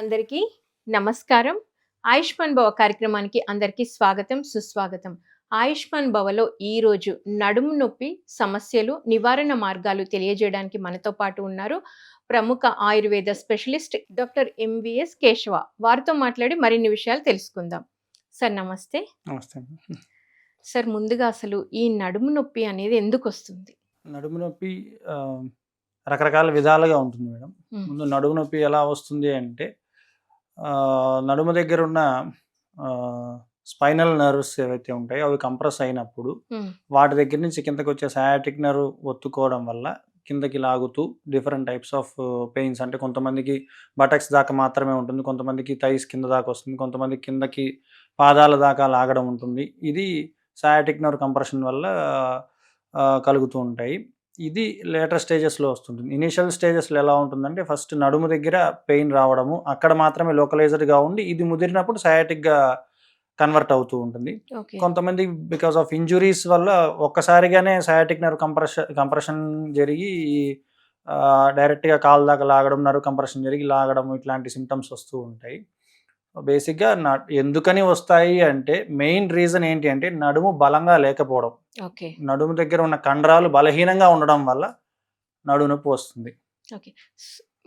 అందరికీ నమస్కారం. ఆయుష్మాన్ భవ కార్యక్రమానికి అందరికీ స్వాగతం, సుస్వాగతం. ఆయుష్మాన్ భవలో ఈరోజు నడుము నొప్పి సమస్యలు, నివారణ మార్గాలు తెలియజేయడానికి మనతో పాటు ఉన్నారు ప్రముఖ Ayurveda specialist doctor MVS Keshava. వారితో మాట్లాడి మరిన్ని విషయాలు తెలుసుకుందాం. సార్ నమస్తే. నమస్తే అండి. సార్ ముందుగా అసలు ఈ నడుము నొప్పి అనేది ఎందుకు వస్తుంది? నడుము నొప్పి రకరకాల విధాలుగా ఉంటుంది మేడం. ఉమ్, ముందు నడుము నొప్పి ఎలా వస్తుంది అంటే నడుము దగ్గర ఉన్న స్పైనల్ నర్వ్స్ ఏవైతే ఉంటాయో అవి కంప్రెస్ అయినప్పుడు ఉమ్, వాటి దగ్గర నుంచి కిందకి వచ్చే సయాటిక్ నర్వ్ ఒత్తుకోవడం వల్ల కిందకి లాగుతూ డిఫరెంట్ టైప్స్ ఆఫ్ పెయిన్స్, అంటే కొంతమందికి బటక్స్ దాకా మాత్రమే ఉంటుంది, కొంతమందికి థైస్ కింద దాకా వస్తుంది, కొంతమంది కిందకి పాదాల దాకా లాగడం ఉంటుంది. ఇది సయాటిక్ నర్వ్ కంప్రెషన్ వల్ల కలుగుతూ ఉంటాయి. ఇది లేటర్ స్టేజెస్‌లో వస్తుంటుంది. ఇనీషియల్ స్టేజెస్‌లో ఎలా ఉంటుందంటే ఫస్ట్ నడుము దగ్గర పెయిన్ రావడము, అక్కడ మాత్రమే లోకలైజ్డ్‌గా ఉండి ఇది ముదిరినప్పుడు సయాటిక్‌గా కన్వర్ట్ అవుతూ ఉంటుంది. ఓకే. కొంతమంది బికాస్ ఆఫ్ ఇంజురీస్ వల్ల ఒక్కసారిగానే సయాటిక్ నర్వ్ కంప్రెషన్ జరిగి డైరెక్ట్‌గా కాలు దాకా లాగడం, నర్వ్ కంప్రెషన్ జరిగి లాగడం ఇట్లాంటి సింప్టమ్స్ వస్తూ ఉంటాయి. బేసిక్‌గా ఎందుకని వస్తాయి అంటే మెయిన్ రీజన్ ఏంటి అంటే నడుము బలంగా లేకపోవడం. ఓకే. నడుము దగ్గర ఉన్న కండరాలు బలహీనంగా ఉండడం వల్ల నడుము నొప్పి వస్తుంది. ఓకే.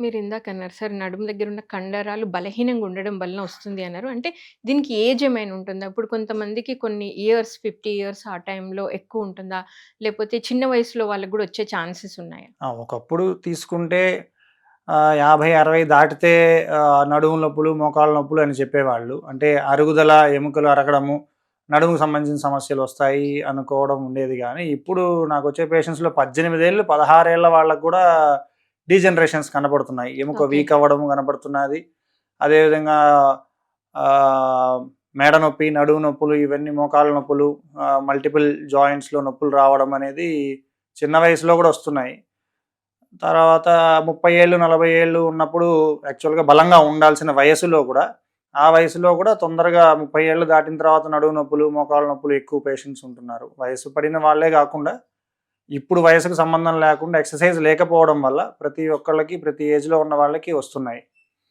మీరు ఇందాక అన్నారు సార్ నడుము దగ్గర ఉన్న కండరాలు బలహీనంగా ఉండడం వలన వస్తుంది అన్నారు. అంటే దీనికి ఏజ్ ఏమైనా ఉంటుందా? ఇప్పుడు కొంతమందికి కొన్ని ఇయర్స్ 50 ఇయర్స్ ఆ టైంలో ఎక్కువ ఉంటుందా? లేకపోతే చిన్న వయసులో వాళ్ళకి గూడా వచ్చే ఛాన్సెస్ ఉన్నాయా? ఒకప్పుడు తీసుకుంటే 50, 60 దాటితే నడుము నొప్పులు, మోకాళ్ళ నొప్పులు అని చెప్పేవాళ్ళు. అంటే అరుగుదల, ఎముకలు అరగడము, నడుముకు సంబంధించిన సమస్యలు వస్తాయి అనుకోవడం ఉండేది గానీ, ఇప్పుడు నాకొచ్చే పేషెంట్స్‌లో 18 ఏళ్ళు, 16 ఏళ్ల వాళ్ళకి కూడా డీజనరేషన్స్ కనపడుతున్నాయి. ఎముక ఓకే. వీక్ అవ్వడం కనపడుతున్నది. అదేవిధంగా ఆహ్, మెడ నొప్పి, నడుము నొప్పులు, ఇవన్నీ మోకాళ్ళ నొప్పులు, మల్టిపుల్ జాయింట్స్‌లో నొప్పులు రావడం అనేది చిన్న వయసులో కూడా వస్తున్నాయి. తర్వాత 30 ఏళ్ళు, 40 ఏళ్ళు ఉన్నప్పుడు యాక్చువల్‌గా బలంగా ఉండాల్సిన వయసులో కూడా, ఆ వయసులో కూడా తొందరగా 30 ఏళ్ళు దాటిన తర్వాత నడుము నొప్పులు, మోకాళ్ళ నొప్పులు ఎక్కువ పేషెంట్స్ ఉంటున్నారు. వయసు పడిన వాళ్ళే కాకుండా, ఇప్పుడు వయసుకు సంబంధం లేకుండా ఎక్సర్సైజ్ లేకపోవడం వల్ల ప్రతి ఒక్కళ్ళకి, ప్రతి ఏజ్‌లో ఉన్న వాళ్ళకి వస్తున్నాయి.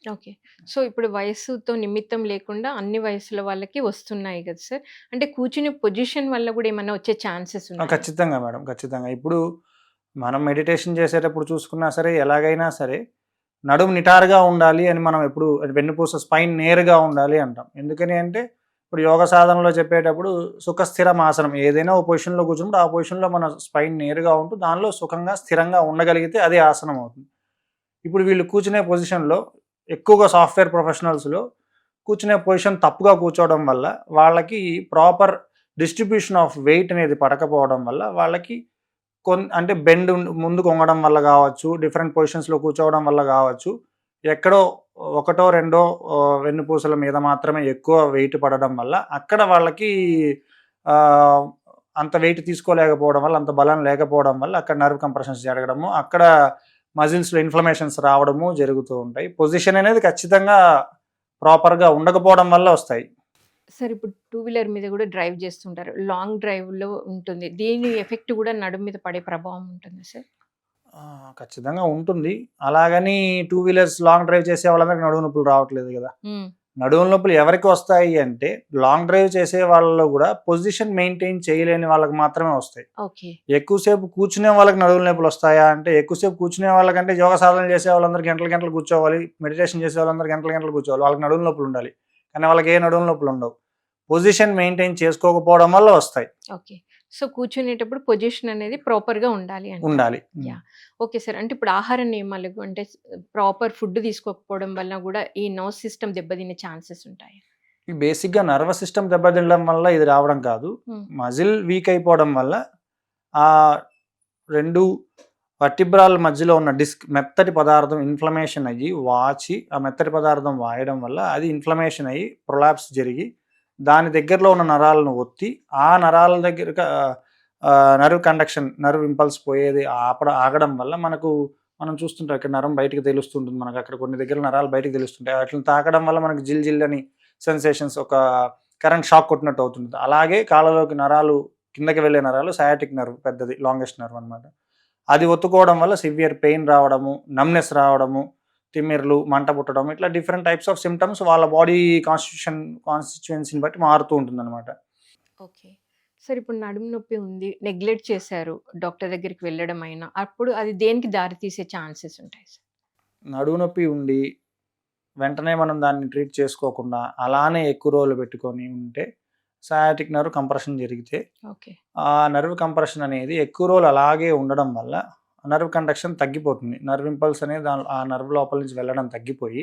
ఓకే. సో, ఇప్పుడు వయస్సుతో నిమిత్తం లేకుండా అన్ని వయసుల వాళ్ళకి వస్తున్నాయి గదా సార్! అంటే కూర్చునే పొజిషన్ వల్ల గూడా ఏమన్నా వచ్చే ఛాన్సెస్ ఉన్నాయా? ఖచ్చితంగా మేడం. ఖచ్చితంగా. ఇప్పుడు మనం మెడిటేషన్ చేసేటప్పుడు చూసుకున్నా సరే, ఎలాగైనా సరే నడుము నిటారుగా ఉండాలి అని మనం ఎప్పుడు వెన్నుపూస స్పైన్ నేరుగా ఉండాలి అంటాం. ఎందుకని అంటే ఇప్పుడు యోగ సాధనలో చెప్పేటప్పుడు సుఖస్థిరం ఆసనం, ఏదైనా ఒక పొజిషన్‌లో కూర్చున్నప్పుడు ఆ పొజిషన్‌లో మన స్పైన్ నేరుగా ఉంటూ దానిలో సుఖంగా, స్థిరంగా ఉండగలిగితే అదే ఆసనం అవుతుంది. ఇప్పుడు వీళ్ళు కూర్చునే పొజిషన్‌లో ఎక్కువగా సాఫ్ట్‌వేర్ ప్రొఫెషనల్స్‌లో కూర్చునే పొజిషన్ తప్పుగా కూర్చోవడం వల్ల వాళ్ళకి ప్రాపర్ డిస్ట్రిబ్యూషన్ ఆఫ్ వెయిట్ అనేది పడకపోవడం వల్ల వాళ్ళకి అంటే ముందుకు వంగడం వల్ల గావచ్చు, డిఫరెంట్ పొజిషన్స్‌లో కూర్చోవడం వల్ల గావచ్చు, ఎక్కడో ఒకటో, రెండో వెన్నుపూసల మీద మాత్రమే ఎక్కువ వెయిట్ పడడం వల్ల, అక్కడ వాళ్ళకి ఆహ్, అంత వెయిట్ తీసుకోలేకపోవడం వల్ల, అంత బలం లేకపోవడం వల్ల అక్కడ నర్వ్ కంప్రెషన్స్ జరగడము, అక్కడ మజిల్స్‌లో ఇన్‌ఫ్లమేషన్స్ రావడము జరుగుతూ ఉంటాయి. పొజిషన్ అనేది ఖచ్చితంగా ప్రాపర్‌గా ఉండకపోవడం వల్ల వస్తాయి. సార్ ఇప్పుడు టూ వీలర్ మీద గూడా డ్రైవ్ చేస్తుంటారు. లాంగ్ డ్రైవ్‌లో ఉంటుంది. దీని ఎఫెక్ట్ గూడా నడుము మీద పడే ప్రభావం ఉంటుందా సార్? ఖచ్చితంగా ఉంటుంది. అలాగని టూ వీలర్స్ లాంగ్ డ్రైవ్ చేసే వాళ్ళందరికి నడుము నొప్పులు రావట్లేదు గదా! హ్మ్. నడుము నొప్పులు ఎవరికి వస్తాయి అంటే, లాంగ్ డ్రైవ్ చేసే వాళ్ళలో గూడా పొజిషన్ మెయింటైన్ చేయలేని వాళ్ళకి మాత్రమే వస్తాయి. ఓకే. ఎక్కువసేపు కూర్చునే వాళ్ళకి నడుము నొప్పులొస్తాయా అంటే, ఎక్కువసేపు కూర్చునే వాళ్ళకంటే యోగ సాధన చేసే వాళ్ళందరూ గంటలు గంటలు కూర్చోవాలి. మెడిటేషన్ చేసే వాళ్ళందరూ గంటలు గంటలు కూర్చోవాలి. వాళ్ళకి నడుము నొప్పులుండాలి. కానీ వాళ్ళకి ఏ నడుము నొప్పులుండవు. పొజిషన్ మెయింటైన్ చేసుకోకపోవడం వల్ల వస్తాయి. ఓకే. సో, కూర్చునేటప్పుడు పొజిషన్ అనేది ప్రాపర్‌గా ఉండాలి అంటారు. ఉండాలి. యాహ్! Okay sir. అంటే ఇప్పుడు ఆహార నియమాలు అంటే ప్రాపర్ ఫుడ్ తీసుకోకపోవడం వలన గూడా ఈ నర్వ్ సిస్టమ్ దెబ్బతినే ఛాన్సెస్ ఉంటాయా? ఈ బేసిక్‌గా నర్వస్ సిస్టమ్ దెబ్బతినడం వల్ల ఇది రావడం కాదు. హ్మ్. మజిల్ వీక్ అయిపోవడం వల్ల ఆహ్, 2 వర్టిబ్రాల మధ్యలో ఉన్న మెత్తటి పదార్థం ఇన్‌ఫ్లమేషన్ అయ్యి, వాచి ఆ మెత్తటి పదార్థం వాయడం వల్ల అది ఇన్‌ఫ్లమేషన్ అయ్యి ప్రొలాప్స్ జరిగి, దాని దగ్గరలో ఉన్న నరాలను ఒత్తి, ఆ నరాల దగ్గరగా నర్వ్ కండక్షన్, నర్వ్ ఇంపల్స్ పోయేది ఆగడం వల్ల మనం చూస్తుంటాం ఇక్కడ నరం బయటికి తెలుస్తుంటుంది. మనకు అక్కడ కొన్ని దగ్గర నరాలు బయటికి తెలుస్తుంటాయి. వాటిని తాకడం వల్ల మనకు జిల్ జిల్ అని సెన్సేషన్స్, ఒక కరెంట్ షాక్ కొట్టినట్టు అవుతుంది. అలాగే కాళ్ళలోకి నరాలు, కిందకి వెళ్ళే నరాలు సయాటిక్ నర్వ్ పెద్దది, లాంగెస్ట్ నర్వ్ అనమాట. అది ఒత్తుకోవడం వల్ల సివియర్ పెయిన్ రావడము, నమ్‌నెస్ రావడము, తిమ్మిర్లు, మంట పుట్టడం ఇట్లా డిఫరెంట్ టైప్స్ ఆఫ్ సిమ్టమ్స్ వాళ్ళ బాడీ కాన్స్టిట్యుయెన్సీని బట్టి మారుతూ ఉంటుందన్నమాట. ఓకే. సరే ఇప్పుడు నడుము నొప్పి ఉంది. నెగ్లెక్ట్ చేశారు. డాక్టర్ దగ్గరికి వెళ్ళడం అయినా. అప్పుడు అది దేనికి దారి తీసే ఛాన్సెస్ ఉంటాయి సార్? నడుము నొప్పి ఉండి వెంటనే మనం దాన్ని ట్రీట్ చేసుకోకుండా అలానే ఎక్కువ రోజులు పెట్టుకొని ఉంటే సయాటిక్ నర్వ్ కంప్రెషన్ జరిగితే ఓకే. ఆ నర్వ్ కంప్రెషన్ అనేది ఎక్కువ రోజులు అలాగే ఉండడం వల్ల నర్వ్ కండక్షన్ తగ్గిపోతుంది. నర్వ్ ఇంపల్స్ అనేది ఆ నర్వ్ లోపల నుంచి వెళ్ళడం తగ్గిపోయి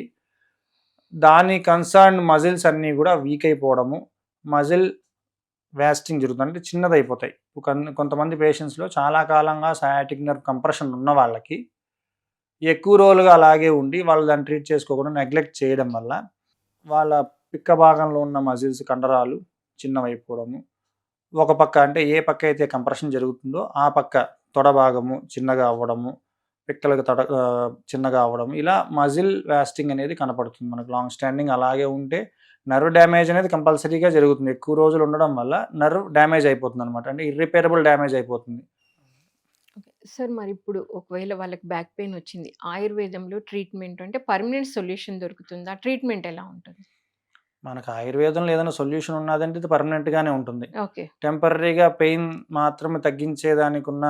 దాని కన్సర్న్ మజిల్స్ అన్నీ కూడా వీక్ అయిపోవడము, మజిల్ వేస్టింగ్ జరుగుతుంది. అంటే చిన్నదైపోతాయి. కొంతమంది పేషెంట్స్‌లో చాలా కాలంగా సయాటిక్ నర్వ్ కంప్రెషన్ ఉన్న వాళ్ళకి ఎక్కువ రోజులుగా అలాగే ఉండి వాళ్ళు దాన్ని ట్రీట్ చేసుకోకుండా నెగ్లెక్ట్ చేయడం వల్ల వాళ్ళ పిక్క భాగంలో ఉన్న మజిల్స్ కండరాలు చిన్నవైపోవడము. ఒక పక్క అంటే ఏ పక్క అయితే కంప్రెషన్ జరుగుతుందో ఆ పక్క తొడ భాగము చిన్నగా అవ్వడము, పిక్కలకు చిన్నగా అవ్వడం ఇలా మజిల్ వేస్టింగ్ అనేది కనపడుతుంది మనకు లాంగ్ స్టాండింగ్. అలాగే ఉంటే నర్వ్ డ్యామేజ్ అనేది కంపల్సరీగా జరుగుతుంది. ఎక్కువ రోజులు ఉండడం వల్ల నర్వ్ డ్యామేజ్ అయిపోతుందనమాట. అంటే ఇర్రిపేరబుల్ డ్యామేజ్ అయిపోతుంది. ఓకే. సార్ మరిప్పుడు ఒకవేళ వాళ్ళకి బ్యాక్ పెయిన్ వచ్చింది. ఆయుర్వేదంలో ట్రీట్మెంట్ అంటే పర్మనెంట్ సొల్యూషన్ దొరుకుతుందా? ట్రీట్మెంట్ ఎలా ఉంటుంది? మనకు ఆయుర్వేదంలో ఏదైనా సొల్యూషన్ ఉన్నదంటే ఇది పర్మనెంట్‌గానే ఉంటుంది. ఓకే. టెంపరరీగా పెయిన్ మాత్రమే తగ్గించేదానికున్న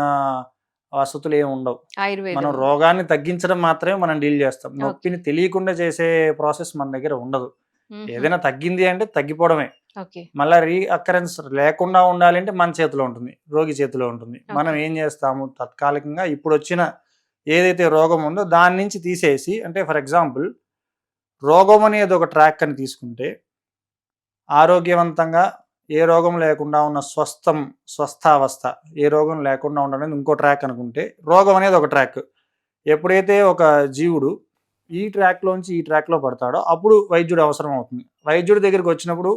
వసతులేమి ఉండవు. మనం ఆయుర్వేదం. రోగాన్ని తగ్గించడం మాత్రమే మనం డీల్ చేస్తాం. ఓకే. నొప్పిని తెలియకుండా చేసే ప్రాసెస్ మన దగ్గర ఉండదు. హుహు. ఏదైనా తగ్గింది అంటే తగ్గిపోవడమే. ఓకే. మళ్ళా రీఅక్కరెన్స్ లేకుండా ఉండాలి అంటే మన చేతిలో ఉంటుంది. రోగి చేతిలో ఉంటుంది. మనం ఓకే. ఏం చేస్తాము తాత్కాలికంగా ఇప్పుడొచ్చిన ఏదైతే రోగం ఉందో దాని నుంచి తీసేసి అంటే ఫర్ ఎగ్జాంపుల్ రోగం అనేది ఒక ట్రాక్ అని తీసుకుంటే ఆరోగ్యవంతంగా ఏ రోగం లేకుండా ఉన్న స్వస్థావస్థ ఏ రోగం లేకుండా ఉండడం అనేది ఇంకో ట్రాక్ అనుకుంటే రోగం అనేది ఒక ట్రాక్. ఎప్పుడైతే ఒక జీవుడు ఈ ట్రాక్‌లోంచి ఈ ట్రాక్‌లో పడతాడో అప్పుడు వైద్యుడు అవసరం అవుతుంది. వైద్యుడి దగ్గరికి వచ్చినప్పుడు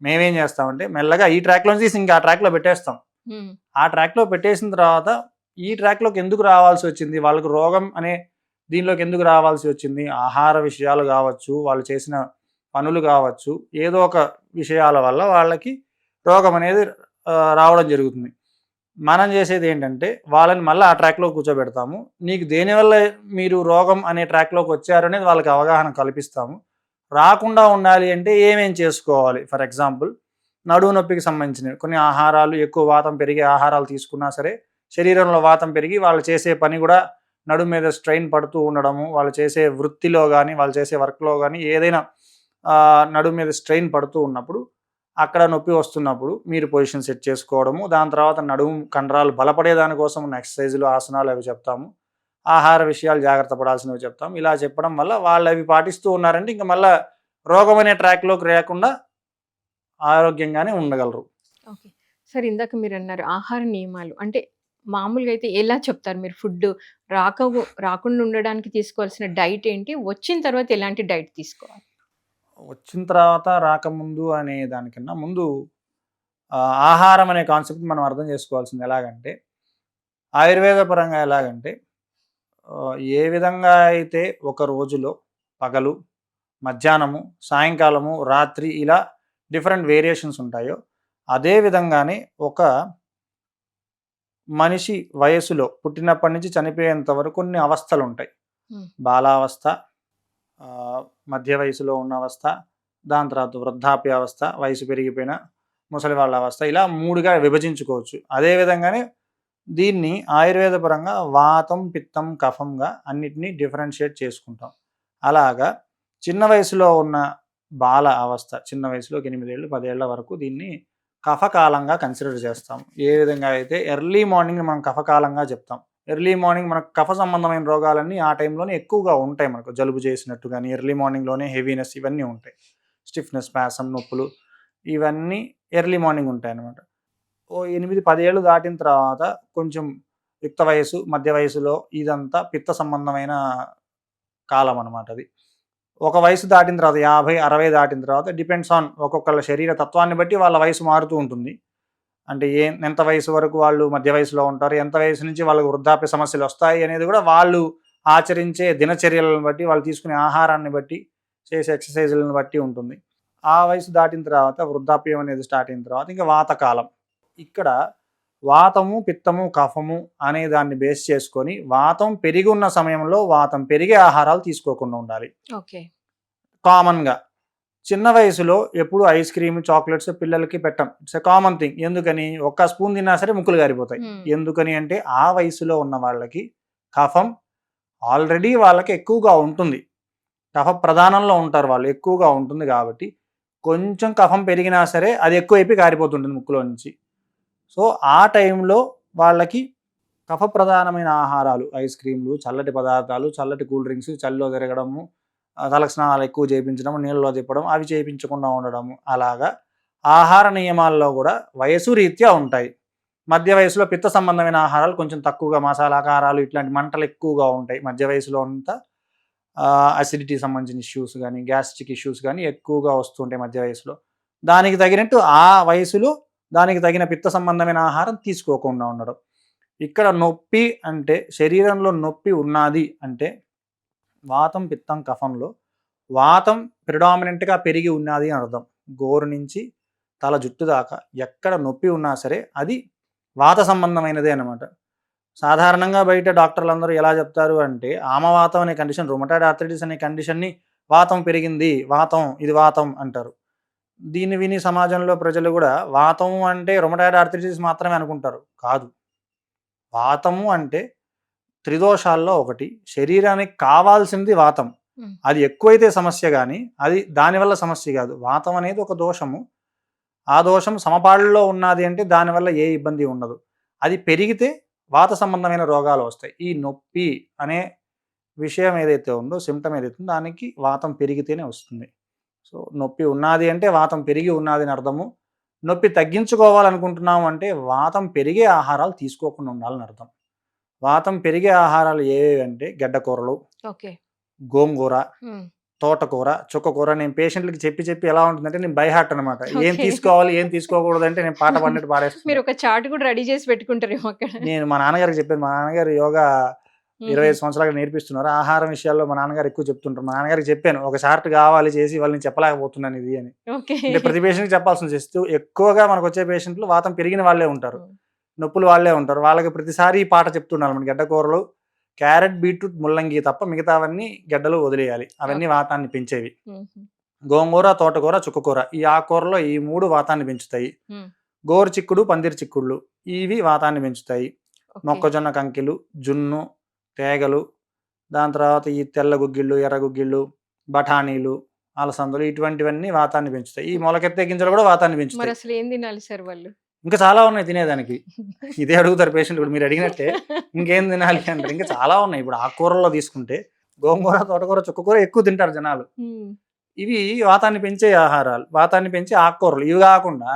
మేమేం చేస్తామంటే మెల్లగా ఈ ట్రాక్‌లోంచి తీసి ఇంకా ఆ ట్రాక్‌లో పెట్టేస్తాం. హ్మ్. ఆ ట్రాక్‌లో పెట్టేసిన తర్వాత ఈ ట్రాక్‌లోకి ఎందుకు రావాల్సి వచ్చింది? వాళ్ళకి రోగం అనే దీనిలోకి ఎందుకు రావాల్సి వచ్చింది? ఆహార విషయాలు కావచ్చు, వాళ్ళు చేసిన పనులు కావచ్చు, ఏదో ఒక విషయాల వల్ల వాళ్ళకి రోగం అనేది రావడం జరుగుతుంది. మనం చేసేది ఏంటంటే వాళ్ళని మళ్ళీ ఆ ట్రాక్‌లో కూర్చోబెడతాము. నీకు దేనివల్ల మీరు రోగం అనే ట్రాక్‌లోకి వచ్చారనేది వాళ్ళకి అవగాహన కల్పిస్తాము. రాకుండా ఉండాలి అంటే ఏమేం చేసుకోవాలి? ఫర్ ఎగ్జాంపుల్ నడుము నొప్పికి సంబంధించినవి కొన్ని ఆహారాలు ఎక్కువ వాతం పెరిగే ఆహారాలు తీసుకున్నా సరే శరీరంలో వాతం పెరిగి వాళ్ళు చేసే పని కూడా నడుము మీద స్ట్రెయిన్ పడుతూ ఉండడము, వాళ్ళు చేసే వృత్తిలో కానీ వాళ్ళు చేసే వర్క్‌లో కానీ ఏదైనా నడుము మీద స్ట్రెయిన్ పడుతూ ఉన్నప్పుడు అక్కడ నొప్పి వస్తున్నప్పుడు మీరు పొజిషన్ సెట్ చేసుకోవడము, దాని తర్వాత నడుము కండరాలు బలపడే దానికోసం ఉన్న ఎక్సర్సైజులు, ఆసనాలు అవి చెప్తాము. ఆహార విషయాలు జాగ్రత్త పడాల్సినవి చెప్తాం. ఇలా చెప్పడం వల్ల వాళ్ళు అవి పాటిస్తూ ఉన్నారంటే ఇంక మళ్ళా రోగం అనే ట్రాక్‌లోకి రాకుండా ఆరోగ్యంగానే ఉండగలరు. ఓకే. సార్ ఇందాక మీరన్నారు ఆహార నియమాలు. అంటే మామూలుగా అయితే ఎలా చెప్తారు మీరు ఫుడ్డు రాకుండా ఉండడానికి తీసుకోవాల్సిన డైట్ ఏంటి? వచ్చిన తర్వాత ఎలాంటి డైట్ తీసుకోవాలి? వచ్చిన తర్వాత రాకముందు అనే దానికన్నా ముందు ఆహారం అనే కాన్సెప్ట్ మనం అర్థం చేసుకోవాల్సింది ఎలాగంటే, ఆయుర్వేద పరంగా ఎలాగంటే ఏ విధంగా అయితే ఒక రోజులో పగలు, మధ్యాహ్నము, సాయంకాలము, రాత్రి ఇలా డిఫరెంట్ వేరియేషన్స్ ఉంటాయో, అదే విధంగానే ఒక మనిషి వయస్సులో పుట్టినప్పటి నుంచి చనిపోయేంత వరకు కొన్ని అవస్థలుంటాయి. హ్మ్. బాలావస్థ, మధ్య వయసులో ఉన్న అవస్థ, దాని తర్వాత వృద్ధాప్యావస్థ, వయసు పెరిగిపోయిన ముసలి వాళ్ళ అవస్థ ఇలా 3గా విభజించుకోవచ్చు. అదే విధంగానే దీన్ని ఆయుర్వేద పరంగా వాతం, పిత్తం, కఫంగా అన్నిటిని డిఫరెన్షియేట్ చేసుకుంటాం. అలాగా చిన్న వయసులో ఉన్న బాల అవస్థ, చిన్న వయసులో 8 ఏళ్ళు, 10 ఏళ్ల వరకు దీన్ని కఫకాలంగా కన్సిడర్ చేస్తాం. ఏ విధంగా అయితే ఎర్లీ మార్నింగ్ మనం కఫకాలంగా చెప్తాం. ఎర్లీ మార్నింగ్ మనకు కఫ సంబంధమైన రోగాలన్నీ ఆ టైంలోనే ఎక్కువగా ఉంటాయి మనకు. జలుబు చేసినట్టు గానీ, ఎర్లీ మార్నింగ్‌లోనే హెవీనెస్ ఇవన్నీ ఉంటాయి. స్టిఫ్‌నెస్, స్పాసమ్, నొప్పులు ఇవన్నీ ఎర్లీ మార్నింగ్ ఉంటాయన్నమాట. ఓ 8, 10 ఏళ్ళు దాటిన తర్వాత కొంచెం యుక్త వయస్సు, మధ్య వయస్సులో ఇదంతా పిత్త సంబంధమైన కాలం అనమాట అది. ఒక వయసు దాటిన తర్వాత 50, 60 దాటిన తర్వాత డిపెండ్స్ ఆన్ ఒక్కొక్కళ్ళ శరీర తత్వాన్ని బట్టి వాళ్ళ వయసు మారుతూ ఉంటుంది. అంటే ఎంత వయసు వరకు వాళ్ళు మధ్య వయసులో ఉంటారు, ఎంత వయసు నుంచి వాళ్ళకి వృద్ధాప్య సమస్యలొస్తాయి అనేది కూడా వాళ్ళు ఆచరించే దినచర్యలను బట్టి, వాళ్ళు తీసుకునే ఆహారాన్ని బట్టి, చేసే ఎక్సర్‌సైజులను బట్టి ఉంటుంది. ఆ వయసు దాటిన తర్వాత వృద్ధాప్యం అనేది స్టార్ట్ అయిన తర్వాత ఇంక వాతకాలం. ఇక్కడ వాతము, పిత్తము, కఫము అనే దాన్ని బేస్ చేసుకొని వాతం పెరిగి ఉన్న సమయంలో వాతం పెరిగే ఆహారాలు తీసుకోకుండా ఉండాలి. ఓకే. కామన్‌గా. చిన్న వయసులో ఎప్పుడు ఐస్ క్రీమ్, చాక్లెట్స్ పిల్లలకి పెట్టం. It's a common thing. ఎందుకని? ఒక్క స్పూన్ తిన్నా సరే ముక్కులు గారిపోతాయి. హ్మ్. ఎందుకని అంటే ఆ వయసులో ఉన్న వాళ్ళకి కఫం ఆల్రెడీ వాళ్ళకి ఎక్కువగా ఉంటుంది. కఫ ప్రధానంలో ఉంటారు వాళ్ళు. ఎక్కువగా ఉంటుంది కాబట్టి కొంచెం కఫం పెరిగినా సరే అది ఎక్కువైపోయి కారిపోతుంటుంది ముక్కులో నుంచి. సో, ఆ టైంలో వాళ్ళకి కఫ ప్రధానమైన ఆహారాలు ఐస్ క్రీమ్‌లు, చల్లటి పదార్థాలు, చల్లటి కూల్ డ్రింక్స్, చలిలో తిరగడము, తలకు స్నానాలు ఎక్కువ చేపించడం, నీళ్ళలో తిప్పడం అవి చేపించకుండా ఉండడము. అలాగా ఆహార నియమాల్లో కూడా వయసు రీత్యా ఉంటాయి. మధ్య వయసులో పిత్త సంబంధమైన ఆహారాలు కొంచెం తక్కువగా మసాలా, కారాలు ఇట్లాంటి మంటలు ఎక్కువగా ఉంటాయి. మధ్య వయసులో అంతా అసిడిటీకి సంబంధించిన ఇష్యూస్ గానీ, గ్యాస్ట్రిక్ ఇష్యూస్ గానీ ఎక్కువగా వస్తుంటాయి మధ్య వయసులో. దానికి తగినట్టు ఆ వయసులో దానికి తగిన పిత్త సంబంధమైన ఆహారం తీసుకోకుండా ఉండడం. ఇక్కడ నొప్పి అంటే శరీరంలో నొప్పి ఉన్నాది అంటే వాతం, పిత్తం, కఫంలో వాతం ప్రిడామినెంట్‌గా పెరిగి ఉన్నాది అని అర్థం. గోరు నుంచి తల జుట్టు దాకా ఎక్కడ నొప్పి ఉన్నా సరే అది వాత సంబంధమైనదే అనమాట. సాధారణంగా బయట డాక్టర్లందరూ ఎలా చెప్తారు అంటే ఆమవాతం అనే కండిషన్, రుమటాయిడ్ ఆర్థరైటిస్ అనే కండిషన్‌ని వాతం పెరిగింది, వాతం ఇది వాతం అంటారు. దీన్ని విని సమాజంలో ప్రజలు గూడా వాతము అంటే రుమటాయిడ్ ఆర్థరైటిస్ మాత్రమే అనుకుంటారు. కాదు. వాతము అంటే త్రిదోషాల్లో ఒకటి. శరీరానికి కావాల్సింది వాతం. హ్మ్. అది ఎక్కువైతే సమస్య గానీ, అది దానివల్ల సమస్య గాదు. వాతం అనేది ఒక దోషము. ఆ దోషం సమపాళ్లలో ఉన్నాది అంటే దానివల్ల ఏ ఇబ్బంది ఉండదు. అది పెరిగితే వాత సంబంధమైన రోగాలు వస్తాయి. ఈ నొప్పి అనే విషయం ఏదైతే ఉందో, సింప్టమ్ ఏదైతే ఉందో దానికి వాతం పెరిగితేనే వస్తుంది. సో, నొప్పి ఉన్నాది అంటే వాతం పెరిగి ఉన్నాది అని అర్థము. నొప్పి తగ్గించుకోవాలనుకుంటున్నాము అంటే వాతం పెరిగే ఆహారాలు తీసుకోకుండా ఉండాలని అర్థం. వాతం పెరిగే ఆహారాలు ఏవేవి అంటే గడ్డకూరలు, ఓకే. గోంగూర, హ్మ్. తోటకూర, చుక్కకూర. నేను పేషెంట్‌లకి చెప్పి ఎలా ఉంటుందంటే నేను బై హార్ట్ అనమాట. ఏం ఓకే. తీసుకోవాలి, ఏం తీసుకోకూడదంటే నేను పాట పాడినట్టు పాడేస్తుంటా. మీరొక చార్ట్ కూడా రెడీ చేసి పెట్టుకుంటారేమో అక్కడ. నేను మా నాన్నగారికి చెప్పాను. మా నాన్నగారు యోగా హుహు. 25 సంవత్సరాలుగా నేర్పిస్తున్నారు. ఆహారం విషయాల్లో మా నాన్నగారు ఎక్కువ చెప్తుంటారు. మా నాన్నగారికి చెప్పాను. ఒక చార్ట్ కావాలి చేసి ఇవాళ నేను చెప్పలేకపోతున్నాను ఇది అని. ఓకే. అంటే ప్రతి పేషెంట్‌కి చెప్పాల్సిన చేస్తూ ఎక్కువగా మనకొచ్చే పేషెంట్‌లు వాతం పెరిగిన వాళ్ళే ఉంటారు. హ్మ్. నొప్పులు వాళ్ళే ఉంటారు. వాళ్ళకి ప్రతిసారి ఈ పాట చెప్తుండాలన్నమాట. గడ్డకూరలు, క్యారెట్, బీట్రూట్, ముల్లంగి తప్ప మిగతావన్నీ గడ్డలు వదిలేయాలి. అవన్నీ ఓకే. వాతాన్ని పెంచేవి. హుహు. గోంగూర, తోటకూర, చుక్కకూర. ఈ ఆకుకూరలో ఈ 3 వాతాన్ని పెంచుతాయి. హ్మ్. గోరు చిక్కుడు, పందిరి చిక్కుళ్ళు ఇవి వాతాన్ని పెంచుతాయి. ఓకే. మొక్కజొన్న కంకిలు, జున్ను, తేగలు, దాని తర్వాత ఈ తెల్ల గుగ్గిళ్ళు, ఎర్ర గుగ్గిళ్ళు, బఠానీలు, అలసందలు ఇటువంటివన్నీ వాతాన్ని పెంచుతాయి. ఈ మొలకెత్తే గింజలు కూడా వాతాన్ని పెంచుతాయి. మరసలు ఏం తినాలి సార్ వాళ్ళు? ఇంకా చాలా ఉన్నాయి తినేదానికి. ఇదే అడుగుతారు పేషెంట్లు కూడా మీరు అడిగినట్టే. ఇంకేం తినాలి అంటారు. ఇంకా చాలా ఉన్నాయి. ఇప్పుడు ఆకుకూరల్లో తీసుకుంటే గోంగూర, తోటకూర, చుక్కకూర ఎక్కువ తింటారు జనాలు. హ్మ్. ఇవి వాతాన్ని పెంచే ఆహారాలు. వాతాన్ని పెంచే ఆకుకూరలు. ఇవి కాకుండా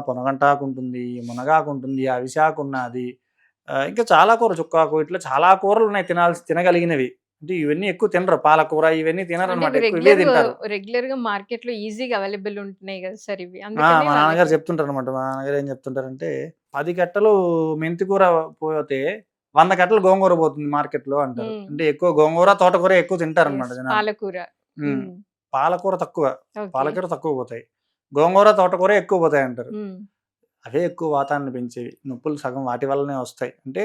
పొనగంటాకు ఉంటుంది, మునగాకు ఉంటుంది, అవిసాకు ఉన్నాది. ఇంకా చాలా కూర చుక్కాకు ఇట్లా చాలా కూరలున్నాయి తినగలిగినవి. అంటే ఇవన్నీ ఎక్కువ తినరు. పాలకూర ఇవన్నీ అంటే తినరనమాట. ఇవి ఎక్కువ ఇవే తింటారు. రెగ్యులర్‌గా మార్కెట్‌లో ఈజీగా అవైలబుల్ ఉంటున్నాయి గదా సార్ ఇవి. ఆ! అందుకనే మా నాన్నగారు వాళ్ళకి చెప్తుంటారనమాట. మా నాన్నగారు ఏం చెప్తుంటారంటే, 10 కట్టలు మెంతి కూర పోతే 100 కట్టలు గోంగూర పోతుంది మార్కెట్‌లో అంటారు. హ్మ్. అంటే ఎక్కువ గోంగూర, తోటకూర ఎక్కువ తింటారనమాట యెస్. జనాలు. పాలకూర. హ్మ్. హ్మ్. పాలకూర తక్కువ. ఓకే. పాలకూర తక్కువ పోతాయి. గోంగూర, తోటకూర ఎక్కువ పోతాయంటారు. హ్మ్. అవే ఎక్కువ వాతాన్ని పెంచేవి. నొప్పులు సగం వాటి వల్లనే వస్తాయి. అంటే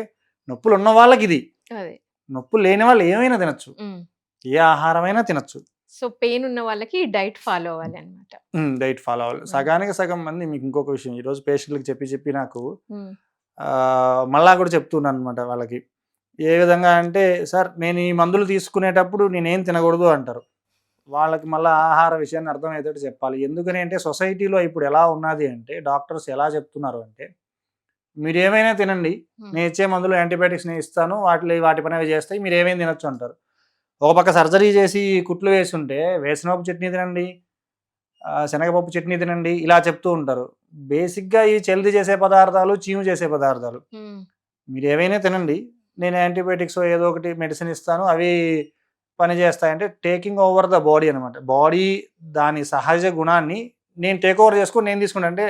నొప్పులున్న వాళ్ళకిది. అదే. నొప్పులు లేని వాళ్ళు ఏమైనా తినొచ్చు. హ్మ్. ఏ ఆహారమైనా తినొచ్చు. సో, పెయిన్ ఉన్న వాళ్ళకి డైట్ ఫాలో అవ్వాలన్నమాట. డైట్ ఫాలో అవ్వాలి. హ్మ్. సగానికి సగం మంది మీకు ఇంకొక విషయం ఈరోజు పేషెంట్‌లకి చెప్పి నాకు హ్మ్. మళ్ళా కూడా చెప్తున్నాననమాట వాళ్ళకి. ఏ విధంగా అంటే, "సార్ నేను ఈ మందులు తీసుకునేటప్పుడు నేనేం తినకూడదు" అంటారు. వాళ్ళకి మళ్ళా ఆహార విషయాన్ని అర్థమయ్యేటట్టు చెప్పాలి. ఎందుకని అంటే సొసైటీలో ఇప్పుడు ఎలా ఉన్నది అంటే డాక్టర్స్ ఎలా చెప్తున్నారు అంటే, "మీరేమైనా తినండి. హ్మ్. నేనిచ్చే మందులు యాంటీబయాటిక్స్ నేనిస్తాను. వాటి పని అవి చేస్తాయి. మీరేమైనా తినొచ్చు" అంటారు. ఒక పక్క సర్జరీ చేసి కుట్లు వేసుంటే వేరుశనగపప్పు చట్నీ తినండి, శనగపప్పు చట్నీ తినండి ఇలా చెప్తూ ఉంటారు. బేసిక్‌గా ఈ చల్ది చేసే పదార్థాలు, చీము చేసే పదార్థాలు. హ్మ్. మీరేవైనా తినండి. నేను యాంటీబయాటిక్సో ఏదో ఒకటి మెడిసిన్ ఇస్తాను. అవి పని చేస్తాయంటే టేకింగ్ ఓవర్ ద బాడీ అనమాట. బాడీ దాని సహజ గుణాన్ని నేను టేక్ ఓవర్ చేసుకొని నేను తీసుకుంటా. అంటే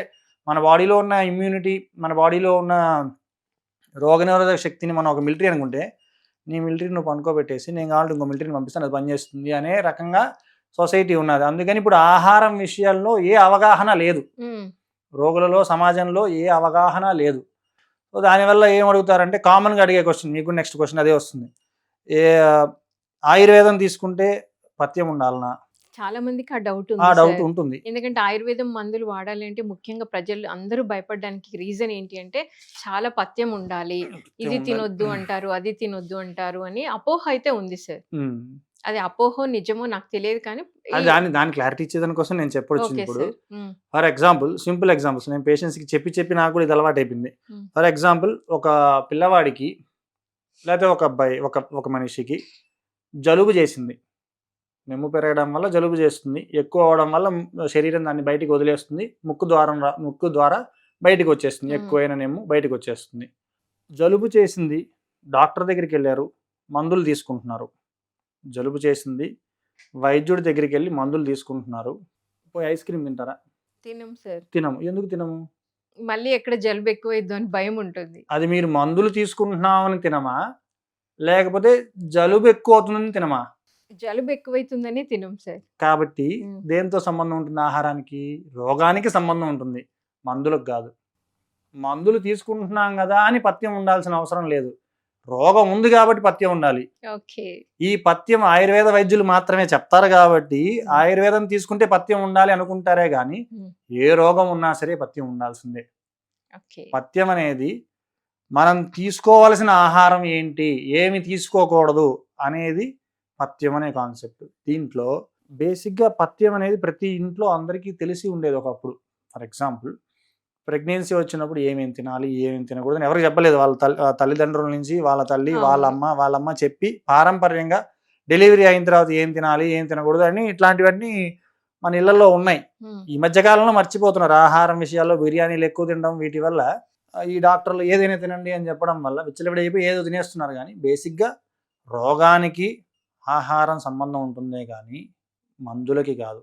మన బాడీలో ఉన్న ఇమ్యూనిటీ, మన బాడీలో ఉన్న రోగనిరోధక శక్తిని మనం ఒక మిలిటరీ అనుకుంటే, నీ మిలిటరీని నువ్వు పనుకోబెట్టేసి, నేను కావాలంటే ఇంకో మిలిటరీని పంపిస్తాను అది పనిచేస్తుంది అనే రకంగా సొసైటీ ఉన్నది. అందుకని ఇప్పుడు ఆహారం విషయాల్లో ఏ అవగాహన లేదు. హ్మ్. రోగులలో సమాజంలో ఏ అవగాహన లేదు. సో దానివల్ల ఏం అడుగుతారంటే కామన్గా అడిగే క్వశ్చన్, మీకు నెక్స్ట్ క్వశ్చన్ అదే వస్తుంది. ఏ ఆయుర్వేదం తీసుకుంటే పథ్యం ఉండాలనా? చాలా మందికి ఆ డౌట్ ఆ ఉంది డౌట్ సార్. ఉంటుంది. ఎందుకంటే ఆయుర్వేదం మందులు వాడాలి అంటే ముఖ్యంగా ప్రజలు అందరూ భయపడడానికి రీజన్ ఏంటి అంటే చాలా పథ్యం ఉండాలి. పథ్యం ఇది ఉండాలి. తినొద్దు అంటారు, అది తినొద్దు అంటారు అని అపోహ అయితే ఉంది సార్. ఉమ్. అది అపోహో నిజమో నాకు తెలియదు కానీ అది దాని క్లారిటీ ఇచ్చేదాని కోసం నేను చెప్పొచ్చింది ఓకే ఇప్పుడు. Sir. For example, simple examples నేను పేషెంట్స్కి చెప్పి నాకు కూడా ఇది అలవాటు అయిపోయింది. ఫర్ ఎగ్జాంపుల్, ఒక పిల్లవాడికి లేకపోతే ఒక అబ్బాయి, ఒక మనిషికి జలుబు చేసింది. నెమ్ము పెరగడం వల్ల జలుబు చేస్తుంది. ఎక్కువ అవడం వల్ల శరీరం దాన్ని బయటికి వదిలేస్తుంది. ముక్కు ద్వారా బయటికి వచ్చేస్తుంది. ఎక్కువైన నెమ్ము బయటికి వచ్చేస్తుంది. జలుబు చేసింది, డాక్టర్ దగ్గరికి వెళ్ళారు, మందులు తీసుకుంటున్నారు. జలుబు చేసింది, వైద్యుడి దగ్గరికి వెళ్ళి మందులు తీసుకుంటున్నారు. పోయి ఐస్ క్రీమ్ తింటారా? తినం సార్. తినము. ఎందుకు తినము? మళ్ళీ ఎక్కడ జలుబు ఎక్కువైద్దో అని భయం ఉంటుంది. అది మీరు మందులు తీసుకుంటున్నామని తినమా, లేకపోతే జలుబు ఎక్కువ అవుతుందని తినమా? జలుబు ఎక్కువైతుందనే తినం సార్. కాబట్టి దేంతో సంబంధం ఉంటుంది? ఆహారానికి, రోగానికి సంబంధం ఉంటుంది, మందులకు కాదు. మందులు తీసుకుంటున్నాం కదా అని పథ్యం ఉండాల్సిన అవసరం లేదు. రోగం ఉంది కాబట్టి పథ్యం ఉండాలి. ఓకే. ఈ పథ్యం ఆయుర్వేద వైద్యులు మాత్రమే చెప్తారు కాబట్టి ఆయుర్వేదం తీసుకుంటే పథ్యం ఉండాలి అనుకుంటారే కానీ ఏ రోగం ఉన్నా సరే పథ్యం ఉండాల్సిందే. పథ్యం అనేది మనం తీసుకోవాల్సిన ఆహారం ఏంటి, ఏమి తీసుకోకూడదు అనేది పథ్యం అనే కాన్సెప్ట్. దీంట్లో బేసిక్గా పథ్యం అనేది ప్రతి ఇంట్లో అందరికీ తెలిసి ఉండేది ఒకప్పుడు. ఫర్ ఎగ్జాంపుల్, ప్రెగ్నెన్సీ వచ్చినప్పుడు ఏమేమి తినాలి, ఏమేమి తినకూడదు అని ఎవరికి చెప్పలేదు. వాళ్ళ తల్లిదండ్రుల నుంచి వాళ్ళ తల్లి, వాళ్ళమ్మ చెప్పి పారంపర్యంగా డెలివరీ అయిన తర్వాత ఏం తినాలి, ఏం తినకూడదు అని ఇట్లాంటివన్నీ మన ఇళ్లలో ఉన్నాయి. ఈ మధ్యకాలంలో మర్చిపోతున్నారు. ఆహారం విషయాల్లో బిర్యానీలు ఎక్కువ తినడం, వీటి వల్ల ఈ డాక్టర్లు ఏదైనా తినండి అని చెప్పడం వల్ల విచ్చలవిడైపోయి ఏదో తినేస్తున్నారు. కానీ బేసిక్గా రోగానికి ఆహారం సంబంధం ఉంటుందే కానీ మందులకి కాదు.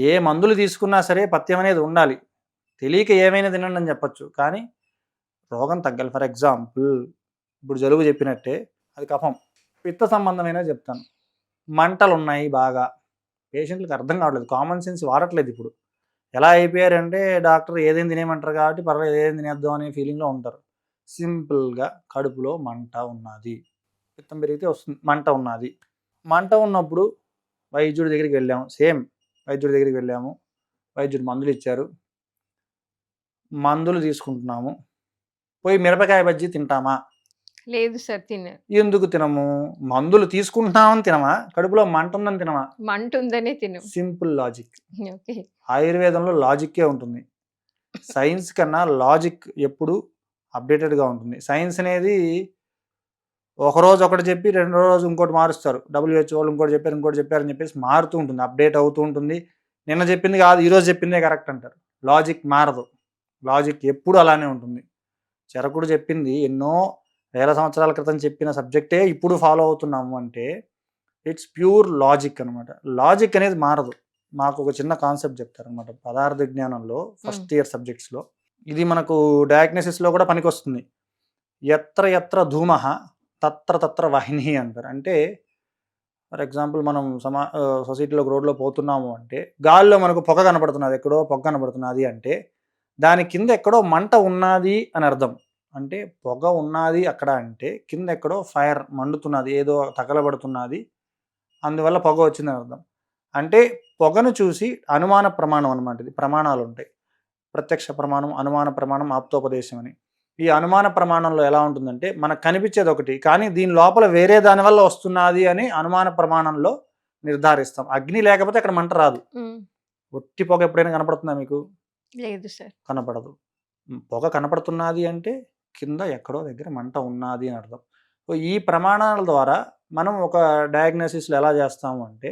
ఏ మందులు తీసుకున్నా సరే పథ్యం అనేది ఉండాలి. తెలియక ఏమైనా తినండి అని చెప్పచ్చు, కానీ రోగం తగ్గాలి. ఫర్ ఎగ్జాంపుల్, ఇప్పుడు జలుబు చెప్పినట్టే అది కఫం, పిత్త సంబంధమైన చెప్తాను. మంటలు ఉన్నాయి బాగా, పేషెంట్లకు అర్థం కావట్లేదు, కామన్ సెన్స్ వాడట్లేదు. ఇప్పుడు ఎలా అయిపోయారంటే డాక్టర్ ఏదైనా తినేయమంటారు కాబట్టి పర్వాలేదు ఏదైనా తినేద్దాం అనే ఫీలింగ్లో ఉంటారు. సింపుల్గా కడుపులో మంట ఉన్నది, పిత్తం పెరిగితే వస్తుంది, మంట ఉన్నది. మంట ఉన్నప్పుడు వైద్యుడి దగ్గరికి వెళ్ళాము, వైద్యుడి దగ్గరికి వెళ్ళాము, వైద్యుడు మందులు ఇచ్చారు, మందులు తీసుకుంటున్నాము. పోయి మిరపకాయ బజ్జీ తింటామా? లేదు సార్. ఎందుకు తినము? మందులు తీసుకుంటున్నామని తినమా, కడుపులో మంట ఉందని తినమా? మంట ఉందనే తినం. Simple logic. ఆయుర్వేదంలో లాజిక్కే ఉంటుంది. సైన్స్ కన్నా లాజిక్ ఎప్పుడు అప్డేటెడ్గా ఉంటుంది. సైన్స్ అనేది ఒకరోజు ఒకటి చెప్పి రెండో రోజు ఇంకోటి మారుస్తారు. WHO వాళ్ళు ఇంకోటి చెప్పారని చెప్పేసి మారుతూ ఉంటుంది, అప్డేట్ అవుతూ ఉంటుంది. నిన్న చెప్పింది కాదు ఈరోజు చెప్పిందే కరెక్ట్ అంటారు. లాజిక్ మారదు, లాజిక్ ఎప్పుడు అలానే ఉంటుంది. చరకుడు చెప్పింది ఎన్నో వేల సంవత్సరాల క్రితం చెప్పిన సబ్జెక్టే ఇప్పుడు ఫాలో అవుతున్నాము అంటే ఇట్స్ ప్యూర్ లాజిక్ అనమాట. లాజిక్ అనేది మారదు. మాకు ఒక చిన్న కాన్సెప్ట్ చెప్తారనమాట పదార్థ విజ్ఞానంలో ఫస్ట్ ఇయర్ సబ్జెక్ట్స్లో. ఇది మనకు డయాగ్నోసిస్లో కూడా పనికొస్తుంది. ఎత్ర ఎత్ర ధూమః తత్ర తత్ర వాహిని అంటారు. అంటే ఫర్ ఎగ్జాంపుల్, మనం సొసైటీలో రోడ్లో పోతున్నాము అంటే గాల్లో మనకు పొగ కనపడుతున్నది, ఎక్కడో పొగ కనపడుతున్నది అంటే దాని కింద ఎక్కడో మంట ఉన్నది అని అర్థం. అంటే పొగ ఉన్నది అక్కడ అంటే కింద ఎక్కడో ఫైర్ మండుతున్నది, ఏదో తగలబడుతున్నది, అందువల్ల పొగ వచ్చిందని అర్థం. అంటే పొగను చూసి అనుమాన ప్రమాణం అనమాట. ఇది ప్రమాణాలు ఉంటాయి, ప్రత్యక్ష ప్రమాణం, అనుమాన ప్రమాణం, ఆప్తోపదేశం అని. ఈ అనుమాన ప్రమాణంలో ఎలా ఉంటుందంటే మనకు కనిపించేది ఒకటి, కానీ దీని లోపల వేరే దానివల్ల వస్తున్నది అని అనుమాన ప్రమాణంలో నిర్ధారిస్తాం. అగ్ని లేకపోతే అక్కడ మంట రాదు. ఒట్టి పొగ ఎప్పుడైనా కనపడుతుందా మీకు? లేదు సార్, కనపడదు. పొగ కనపడుతున్నది అంటే కింద ఎక్కడో దగ్గర మంట ఉన్నది అని అర్థం. సో ఈ ప్రమాణాల ద్వారా మనం ఒక డయాగ్నోసిస్లో ఎలా చేస్తాము అంటే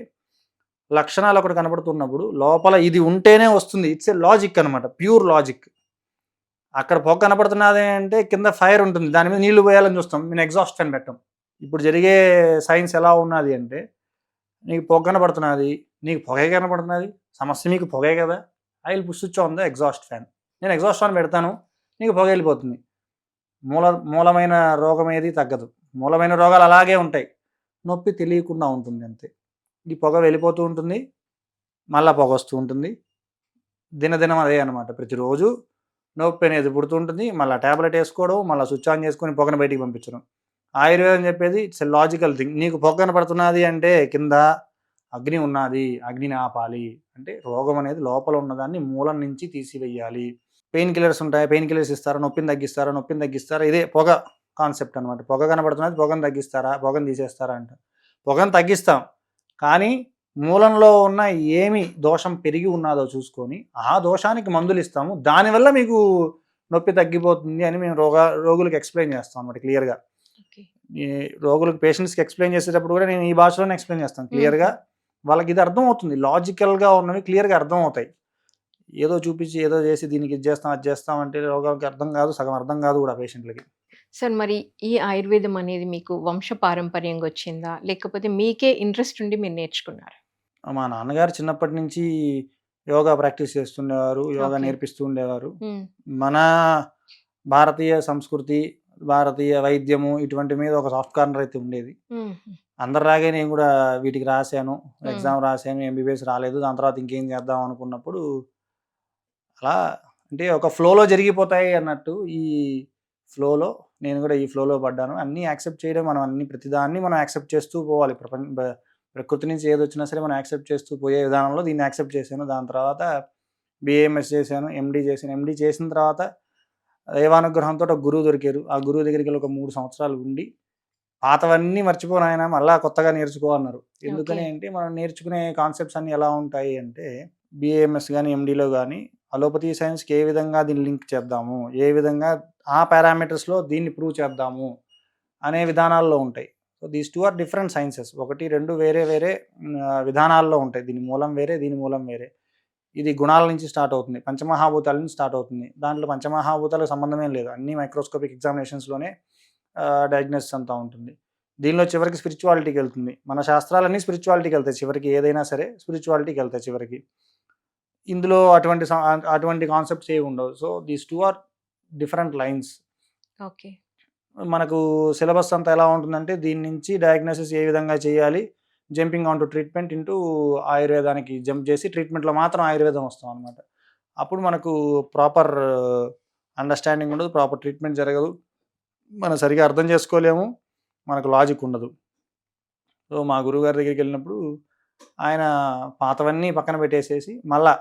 లక్షణాలు ఒకటి కనపడుతున్నప్పుడు లోపల ఇది ఉంటేనే వస్తుంది. ఇట్స్ ఏ లాజిక్ అనమాట, ప్యూర్ లాజిక్. అక్కడ పొగ కనపడుతున్నది అంటే కింద ఫైర్ ఉంటుంది, దాని మీద నీళ్లు పోయాలని చూస్తాం, నేను ఎగ్జాస్ట్ ఫ్యాన్ పెట్టాం. ఇప్పుడు జరిగే సైన్స్ ఎలా ఉన్నది అంటే నీకు పొగ కనపడుతున్నది, నీకు పొగే కనపడుతున్నది, సమస్య మీకు పొగే కదా, I will switch on the exhaust fan. నేను ఎగ్జాస్ట్ ఫ్యాన్ పెడతాను, నీకు పొగ వెళ్ళిపోతుంది. మూలమైన రోగం ఏది తగ్గదు. మూలమైన రోగాలు అలాగే ఉంటాయి, నొప్పి తెలియకుండా ఉంటుంది అంతే. ఈ పొగ వెళ్ళిపోతూ ఉంటుంది, మళ్ళీ పొగ వస్తూ ఉంటుంది, దినదినం అదే అనమాట. ప్రతిరోజు నొప్పి అనేది పుడుతుంటుంది. మళ్ళా టాబ్లెట్ ఏసుకోవడం, మళ్ళా స్విచ్ ఆన్ చేసుకొని పొగను బయటికి పంపించడం. ఆయుర్వేదం చెప్పేది ఇట్స్ ఎ లాజికల్ థింగ్. నీకు పొగ కనపడుతున్నది అంటే కింద అగ్ని ఉన్నది. అగ్నిని ఆపాలి. అంటే రోగం అనేది లోపల ఉన్నదాన్ని మూలం నుంచి తీసివేయాలి. పెయిన్ కిల్లర్స్ ఉంటాయి. పెయిన్ కిల్లర్స్ ఇస్తారా? నొప్పిని తగ్గిస్తారా? నొప్పిని తగ్గిస్తారా? ఇదే పొగ కాన్సెప్ట్ అనమాట. పొగ కనపడుతున్నది పొగను తగ్గిస్తారా? పొగను తీసేస్తారా అంట. పొగను తగ్గిస్తాం. కానీ మూలంలో ఉన్న ఏమి దోషం పెరిగి ఉన్నాదో చూసుకొని, ఆ దోషానికి మందులిస్తాము. దానివల్ల మీకు నొప్పి తగ్గిపోతుంది అని మేము రోగులకు ఎక్స్‌ప్లెయిన్ చేస్తాం అన్నమాట క్లియర్‌గా. ఓకే. ఈ రోగులకు పేషెంట్స్‌కి ఎక్స్‌ప్లెయిన్ చేసేటప్పుడు కూడా నేను ఈ భాషలోనే ఎక్స్‌ప్లెయిన్ చేస్తాను హుహు. క్లియర్‌గా. వాళ్ళకి ఇది అర్థమవుతుంది. లాజికల్‌గా ఉన్నవి క్లియర్‌గా అర్థమవుతాయి. ఏదో చూపించి, ఏదో చేసి దీనికి ఇది చేస్తాం, అది చేస్తాం అంటే రోగానికి అర్థం కాదు. సగం అర్థం కాదు కూడా పేషెంట్‌లకి. సార్ మరి ఈ ఆయుర్వేదం అనేది మీకు వంశపారంపర్యంగా వచ్చిందా? లేకపోతే మీకే ఇంట్రెస్ట్ ఉండి మీరు నేర్చుకున్నారా? మా నాన్నగారు చిన్నప్పటి నుంచి యోగా ప్రాక్టీస్ చేస్తుండేవారు. యోగా ఓకే. నేర్పిస్తూ ఉండేవారు. హ్మ్. మన భారతీయ సంస్కృతి, భారతీయ వైద్యము ఇటువంటి మీద ఒక సాఫ్ట్ కార్నర్ అయితే ఉండేది. హుహు. అందరిలాగే నేను కూడా వీటికి రాసాను. హ్మ్. ఎగ్జామ్ రాసాను. ఎంబీబీఎస్ రాలేదు. దాని తర్వాత ఇంకేం చేద్దాం అనుకున్నప్పుడు అలా అంటే ఒక ఫ్లోలో జరిగిపోతాయి అన్నట్టు ఈ ఫ్లోలో నేను కూడా ఈ ఫ్లోలో పడ్డాను. అన్నీ యాక్సెప్ట్ చేయడం మనం అన్ని ప్రతిదాన్ని మనం యాక్సెప్ట్ చేస్తూ పోవాలి. ప్రకృతి నుంచి ఏదొచ్చినా సరే మనం యాక్సెప్ట్ చేస్తూ పోయే విధానంలో దీన్ని యాక్సెప్ట్ చేశాను. దాని తర్వాత బీఏఎంఎస్ చేశాను. ఎండీ చేశాను. ఎండీ చేసిన తర్వాత దైవానుగ్రహంతో ఒక గురువు దొరికారు. ఆ గురువు దగ్గరికెళ్ళి ఒక 3 సంవత్సరాలు ఉండి, పాతవన్నీ మర్చిపో నాయనా మళ్ళా కొత్తగా నేర్చుకో అన్నారు. ఓకే. ఎందుకని అంటే మనం నేర్చుకునే కాన్సెప్ట్స్ అన్నీ ఎలా ఉంటాయి అంటే బీఏఎంఎస్ గాని, ఎండీలో గాని అలోపతి సైన్స్‌కి ఏ విధంగా దీన్ని లింక్ చేద్దాము, ఏ విధంగా ఆ పారామీటర్స్‌లో దీన్ని ప్రూవ్ చేద్దాము అనే విధానాల్లో ఉంటాయి. So, these 2 are different sciences. 1, 2 వేరే వేరే విధానాల్లో ఉంటాయి. దీని మూలం వేరే, దీని మూలం వేరే. ఇది గుణాల నుంచి స్టార్ట్ అవుతుంది. పంచమహాభూతాల నుంచి స్టార్ట్ అవుతుంది. దాంట్లో పంచమహాభూతాలకు సంబంధమేం లేదు. అన్నీ మైక్రోస్కోపిక్ ఎగ్జామినేషన్స్‌లోనే డయాగ్నోసిస్ అంతా ఉంటుంది. దీనిలో చివరికి స్పిరిచువాలిటీకెళ్తుంది. మన శాస్త్రాలన్నీ స్పిరిచువాలిటీకెళ్తాయి చివరికి. ఏదైనా సరే స్పిరిచువాలిటీకెళ్తాయి చివరికి. ఇందులో అటువంటి కాన్సెప్ట్స్ ఏవి ఉండవు. So, these 2 are different lines. Okay. మనకు సిలబస్ అంతా ఎలా ఉంటుందంటే దీని నుంచి డయాగ్నోసిస్ ఏ విధంగా చేయాలి, jumping on to treatment into ఆయుర్వేదానికి జంప్ చేసి ట్రీట్మెంట్‌లో మాత్రం ఆయుర్వేదం వస్తామనమాట. అప్పుడు మనకు ప్రాపర్ అండర్‌స్టాండింగ్ ఉండదు. ప్రాపర్ ట్రీట్మెంట్ జరగదు. మనం సరిగ్గా అర్థం చేసుకోలేము. మనకు లాజిక్ ఉండదు. సో, మా గురువుగారి దగ్గరికెళ్ళినప్పుడు ఆయన పాతవన్నీ పక్కన పెట్టేసేసి మళ్ళా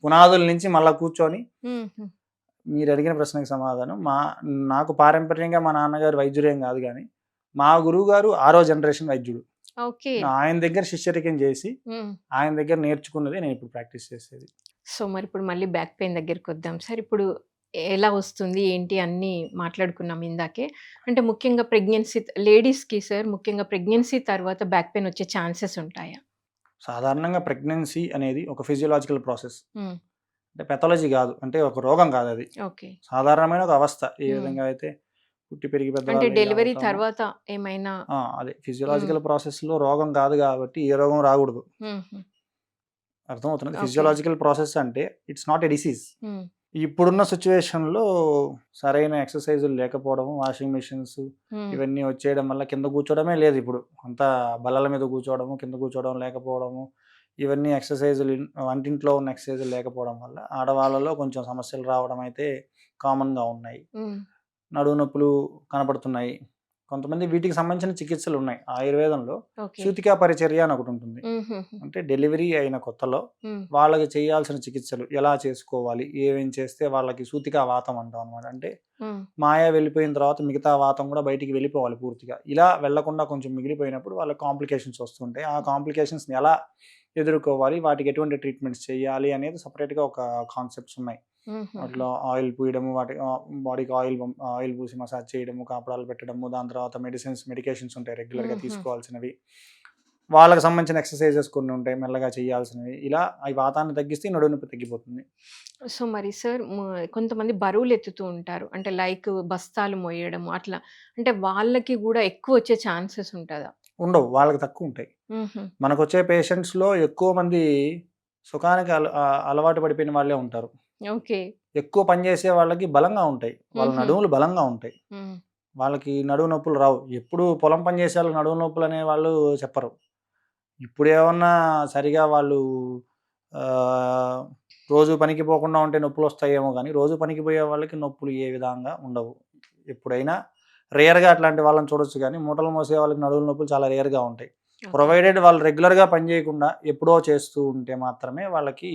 పునాదుల నుంచి మళ్ళా కూర్చొని హుహు. మీరడిగిన ప్రశ్నకి సమాధానం నాకు పారంపర్యంగా మా నాన్నగారు వైద్యుడేం గాదు గానీ, మా గురువుగారు ఆరో జనరేషన్ వైద్యుడు. ఓకే. ఆయన దగ్గర శిష్యరికం జేసి, హ్మ్. ఆయన దగ్గర నేర్చుకున్నదే నేనిప్పుడు ప్రాక్టీస్ చేసేది. సో, మరిప్పుడు మళ్ళీ బ్యాక్ పెయిన్ దగ్గరికొద్దాం సార్. ఇప్పుడు ఎలా వస్తుంది? ఏంటి? అన్నీ మాట్లాడుకున్నాం ఇందాకే. అంటే ముఖ్యంగా లేడీస్‌కి సార్ ముఖ్యంగా ప్రెగ్నెన్సీ తర్వాత బ్యాక్ పెయిన్ వచ్చే ఛాన్సెస్ ఉంటాయా? సాధారణంగా ప్రెగ్నెన్సీ అనేది ఒక ఫిజియోలాజికల్ ప్రాసెస్. హ్మ్. అంటే పెథాలజీ గాదు. అంటే ఒక రోగం కాదది. ఓకే. సాధారణమైన ఒక అవస్థ. ఏ హ్మ్. విధంగా అయితే పుట్టి పెరిగి అంటే పెద్దవాళ్ళు ఎలా డెలివరీ అవుతామో తర్వాత ఏమైనా అదే హ్మ్. ఫిజియోలాజికల్ ప్రాసెస్‌లో రోగం కాదు గాబట్టి ఏ రోగం రాగూడదు. హుహు. అర్థమవుతున్నది. ఓకే. ఫిజియోలాజికల్ ప్రాసెస్ అంటే ఇట్స్ నాట్ ఎ డిసీజ్. హ్మ్. ఇప్పుడున్న సిట్యుయేషన్‌లో సరైన ఎక్సర్‌సైజులు లేకపోవడం, వాషింగ్ మెషిన్స్ హ్మ్. ఇవన్నీ వచ్చేయడం వల్ల కింద కూర్చోవడమే లేదిప్పుడు. అంతా బల్లల మీద కూర్చోవడము, కింద కూర్చోవడం లేకపోవడము, ఇవన్నీ ఎక్సర్‌సైజులు వంటింట్లో ఉన్న ఎక్సర్‌సైజులు లేకపోవడం వల్ల ఆడవాళ్ళలో కొంచెం సమస్యలు రావడం అయితే కామన్‌గా ఉన్నాయి. హ్మ్. నడుము నొప్పులు కనపడుతున్నాయి. కొంతమంది వీటికి సంబంధించిన చికిత్సలున్నాయి. ఆయుర్వేదంలో ఓకే. సూతికా పరిచర్య అని ఒకటుంటుంది. హుహుహు. అంటే డెలివరీ అయిన కొత్తలో హ్మ్. వాళ్ళకి చేయాల్సిన చికిత్సలు ఎలా చేసుకోవాలి? ఏమేం చేస్తే వాళ్ళకి సూతికా వాతం అంటాం అనమాట. అంటే హ్మ్. మాయ వెళ్ళిపోయిన తర్వాత మిగతా వాతం కూడా బయటికి వెళ్ళిపోవాలి పూర్తిగా. ఇలా వెళ్ళకుండా కొంచెం మిగిలిపోయినప్పుడు వాళ్ళకి కాంప్లికేషన్స్ వస్తుంటాయి. ఆ కాంప్లికేషన్స్‌ని ఎలా ఎదుర్కోవాలి? వాటికి ఎటువంటి ట్రీట్మెంట్స్ చేయాలి? అనేది సెపరేట్‌గా ఒక కాన్సెప్ట్స్ ఉన్నాయి. హుహుహు. వాటిలో ఆయిల్ పూయడము, బాడీకి ఆయిల్ పూసి మసాజ్ చేయడము, కాపడాలు పెట్టడము, దాని తర్వాత మెడికేషన్స్ ఉంటాయి రెగ్యులర్‌గా హుహు. తీసుకోవాల్సినవి. వాళ్ళకి సంబంధించిన ఎక్సర్‌సైజెస్ కొన్ని ఉంటాయి మెల్లగా చేయాల్సినవి. ఇలా అవి వాతాన్ని తగ్గిస్తే నడుము నొప్పి తగ్గిపోతుంది. సో, మరి సార్ కొంతమంది బరువులెత్తుతూ ఉంటారు. అంటే లైక్ బస్తాలు మోయడము అట్లా. అంటే వాళ్ళకి గూడా ఎక్కువొచ్చే ఛాన్సెస్ ఉంటదా? ఉండవు. వాళ్ళకి తక్కువుంటాయి. హుహు. మనకొచ్చే పేషెంట్స్‌లో ఎక్కువ మంది సుఖానికి అలవాటు పడిపోయిన వాళ్ళే ఉంటారు. ఓకే. ఎక్కువ పని చేసే వాళ్ళకి బలంగా ఉంటాయి. వాళ్ళ హుహు. నడుములు బలంగా ఉంటాయి. హ్మ్. వాళ్ళకి నడుము నొప్పులు రావు. ఎప్పుడు పొలం పని చేసే వాళ్ళకి నడుము నొప్పులనే వాళ్ళు చెప్పరు. ఇప్పుడేమన్నా సరిగా వాళ్ళు ఆహ్, రోజు పనికి పోకుండా ఉంటే నొప్పులు వస్తాయేమో కానీ రోజు పనికి పోయే వాళ్ళకి నొప్పులు ఏ విధంగా ఉండవు. ఎప్పుడైనా రేర్గా అట్లాంటి వాళ్ళని చూడొచ్చు కానీ మూటలు మోసే వాళ్ళకి నడువుల నొప్పులు చాలా రేర్గా ఉంటాయి. ఓకే. ప్రొవైడెడ్ వాళ్ళు రెగ్యులర్గా పని చేయకుండా ఎప్పుడో చేస్తూ ఉంటే మాత్రమే వాళ్ళకి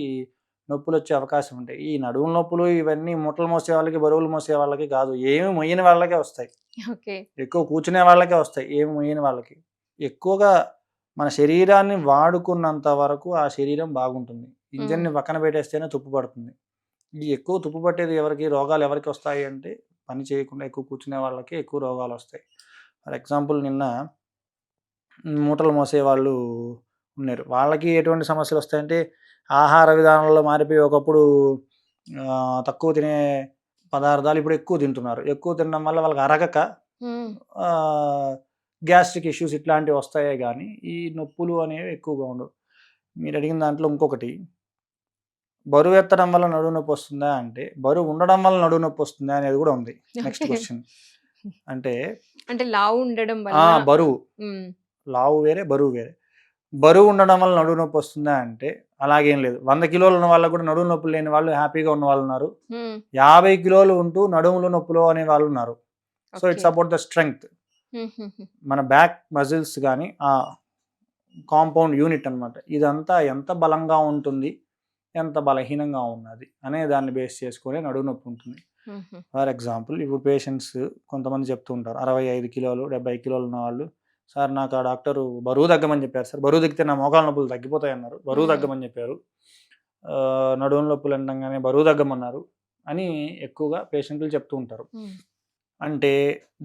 నొప్పులు వచ్చే అవకాశం ఉంటాయి. ఈ నడువుల నొప్పులు ఇవన్నీ మూటలు మోసే వాళ్ళకి, బరువులు మోసే వాళ్ళకి కాదు, ఏమి మొయ్యని వాళ్ళకే వస్తాయి. ఓకే. ఎక్కువ కూర్చునే వాళ్ళకే వస్తాయి, ఏమి మొయ్యని వాళ్ళకి. ఎక్కువగా మన శరీరాన్ని వాడుకున్నంత వరకు ఆ శరీరం బాగుంటుంది. ఇంజన్ని పక్కన పెట్టేస్తేనే తుప్పు పడుతుంది. ఈ ఎక్కువ తుప్పు పట్టేది ఎవరికి, రోగాలు ఎవరికి వస్తాయి అంటే పని చేయకుండా ఎక్కువ కూర్చునే వాళ్ళకి ఎక్కువ రోగాలు వస్తాయి. ఫర్ ఎగ్జాంపుల్ నిన్న మూటలు మోసేవాళ్ళు ఉన్నారు. వాళ్ళకి ఎటువంటి సమస్యలు వస్తాయంటే ఆహార విధానంలో మారిపోయి ఒకప్పుడు తక్కువ తినే పదార్థాలు ఇప్పుడు ఎక్కువ తింటున్నారు. ఎక్కువ తినడం వల్ల వాళ్ళకి అరగక గ్యాస్ట్రిక్ ఇష్యూస్ ఇట్లాంటివి వస్తాయే కానీ ఈ నొప్పులు అనేవి ఎక్కువగా ఉండవు. మీరు అడిగిన దాంట్లో ఇంకొకటి, బరువు ఎత్తడం వల్ల నడువు నొప్పి వస్తుందా అంటే, బరువు ఉండడం వల్ల నడువు నొప్పి వస్తుందా అనేది కూడా ఉంది. నెక్స్ట్ క్వశ్చన్ అంటే లావు ఉండడం వల్ల బరువు, లావు వేరే బరువు వేరే. బరువు ఉండడం వల్ల నడువు నొప్పి వస్తుందా అంటే అలాగేం లేదు. 100 కిలోలు ఉన్న వాళ్ళకు కూడా నడువు నొప్పులు లేని వాళ్ళు హ్యాపీగా ఉన్న వాళ్ళు ఉన్నారు. 50 కిలోలు ఉంటూ నడుములు నొప్పులు అనే వాళ్ళు ఉన్నారు. So it's about the strength. మన బ్యాక్ మజిల్స్ కానీ ఆ కాంపౌండ్ యూనిట్ అనమాట, ఇదంతా ఎంత బలంగా ఉంటుంది, ఎంత బలహీనంగా ఉన్నది అనే దాన్ని బేస్ చేసుకొని నడువు నొప్పి ఉంటుంది. ఫర్ ఎగ్జాంపుల్ ఇప్పుడు పేషెంట్స్ కొంతమంది చెప్తూ ఉంటారు, 65 కిలోలు 70 కిలోలు ఉన్న వాళ్ళు, సార్ నాకు ఆ డాక్టరు బరువు తగ్గమని చెప్పారు సార్, బరువు తగ్గితే నా మోకాళ్ళ నొప్పులు తగ్గిపోతాయి అన్నారు, బరువు తగ్గమని చెప్పారు, నడుము నొప్పులు అనగానే బరువు తగ్గమన్నారు అని ఎక్కువగా పేషెంట్లు చెప్తూ ఉంటారు. అంటే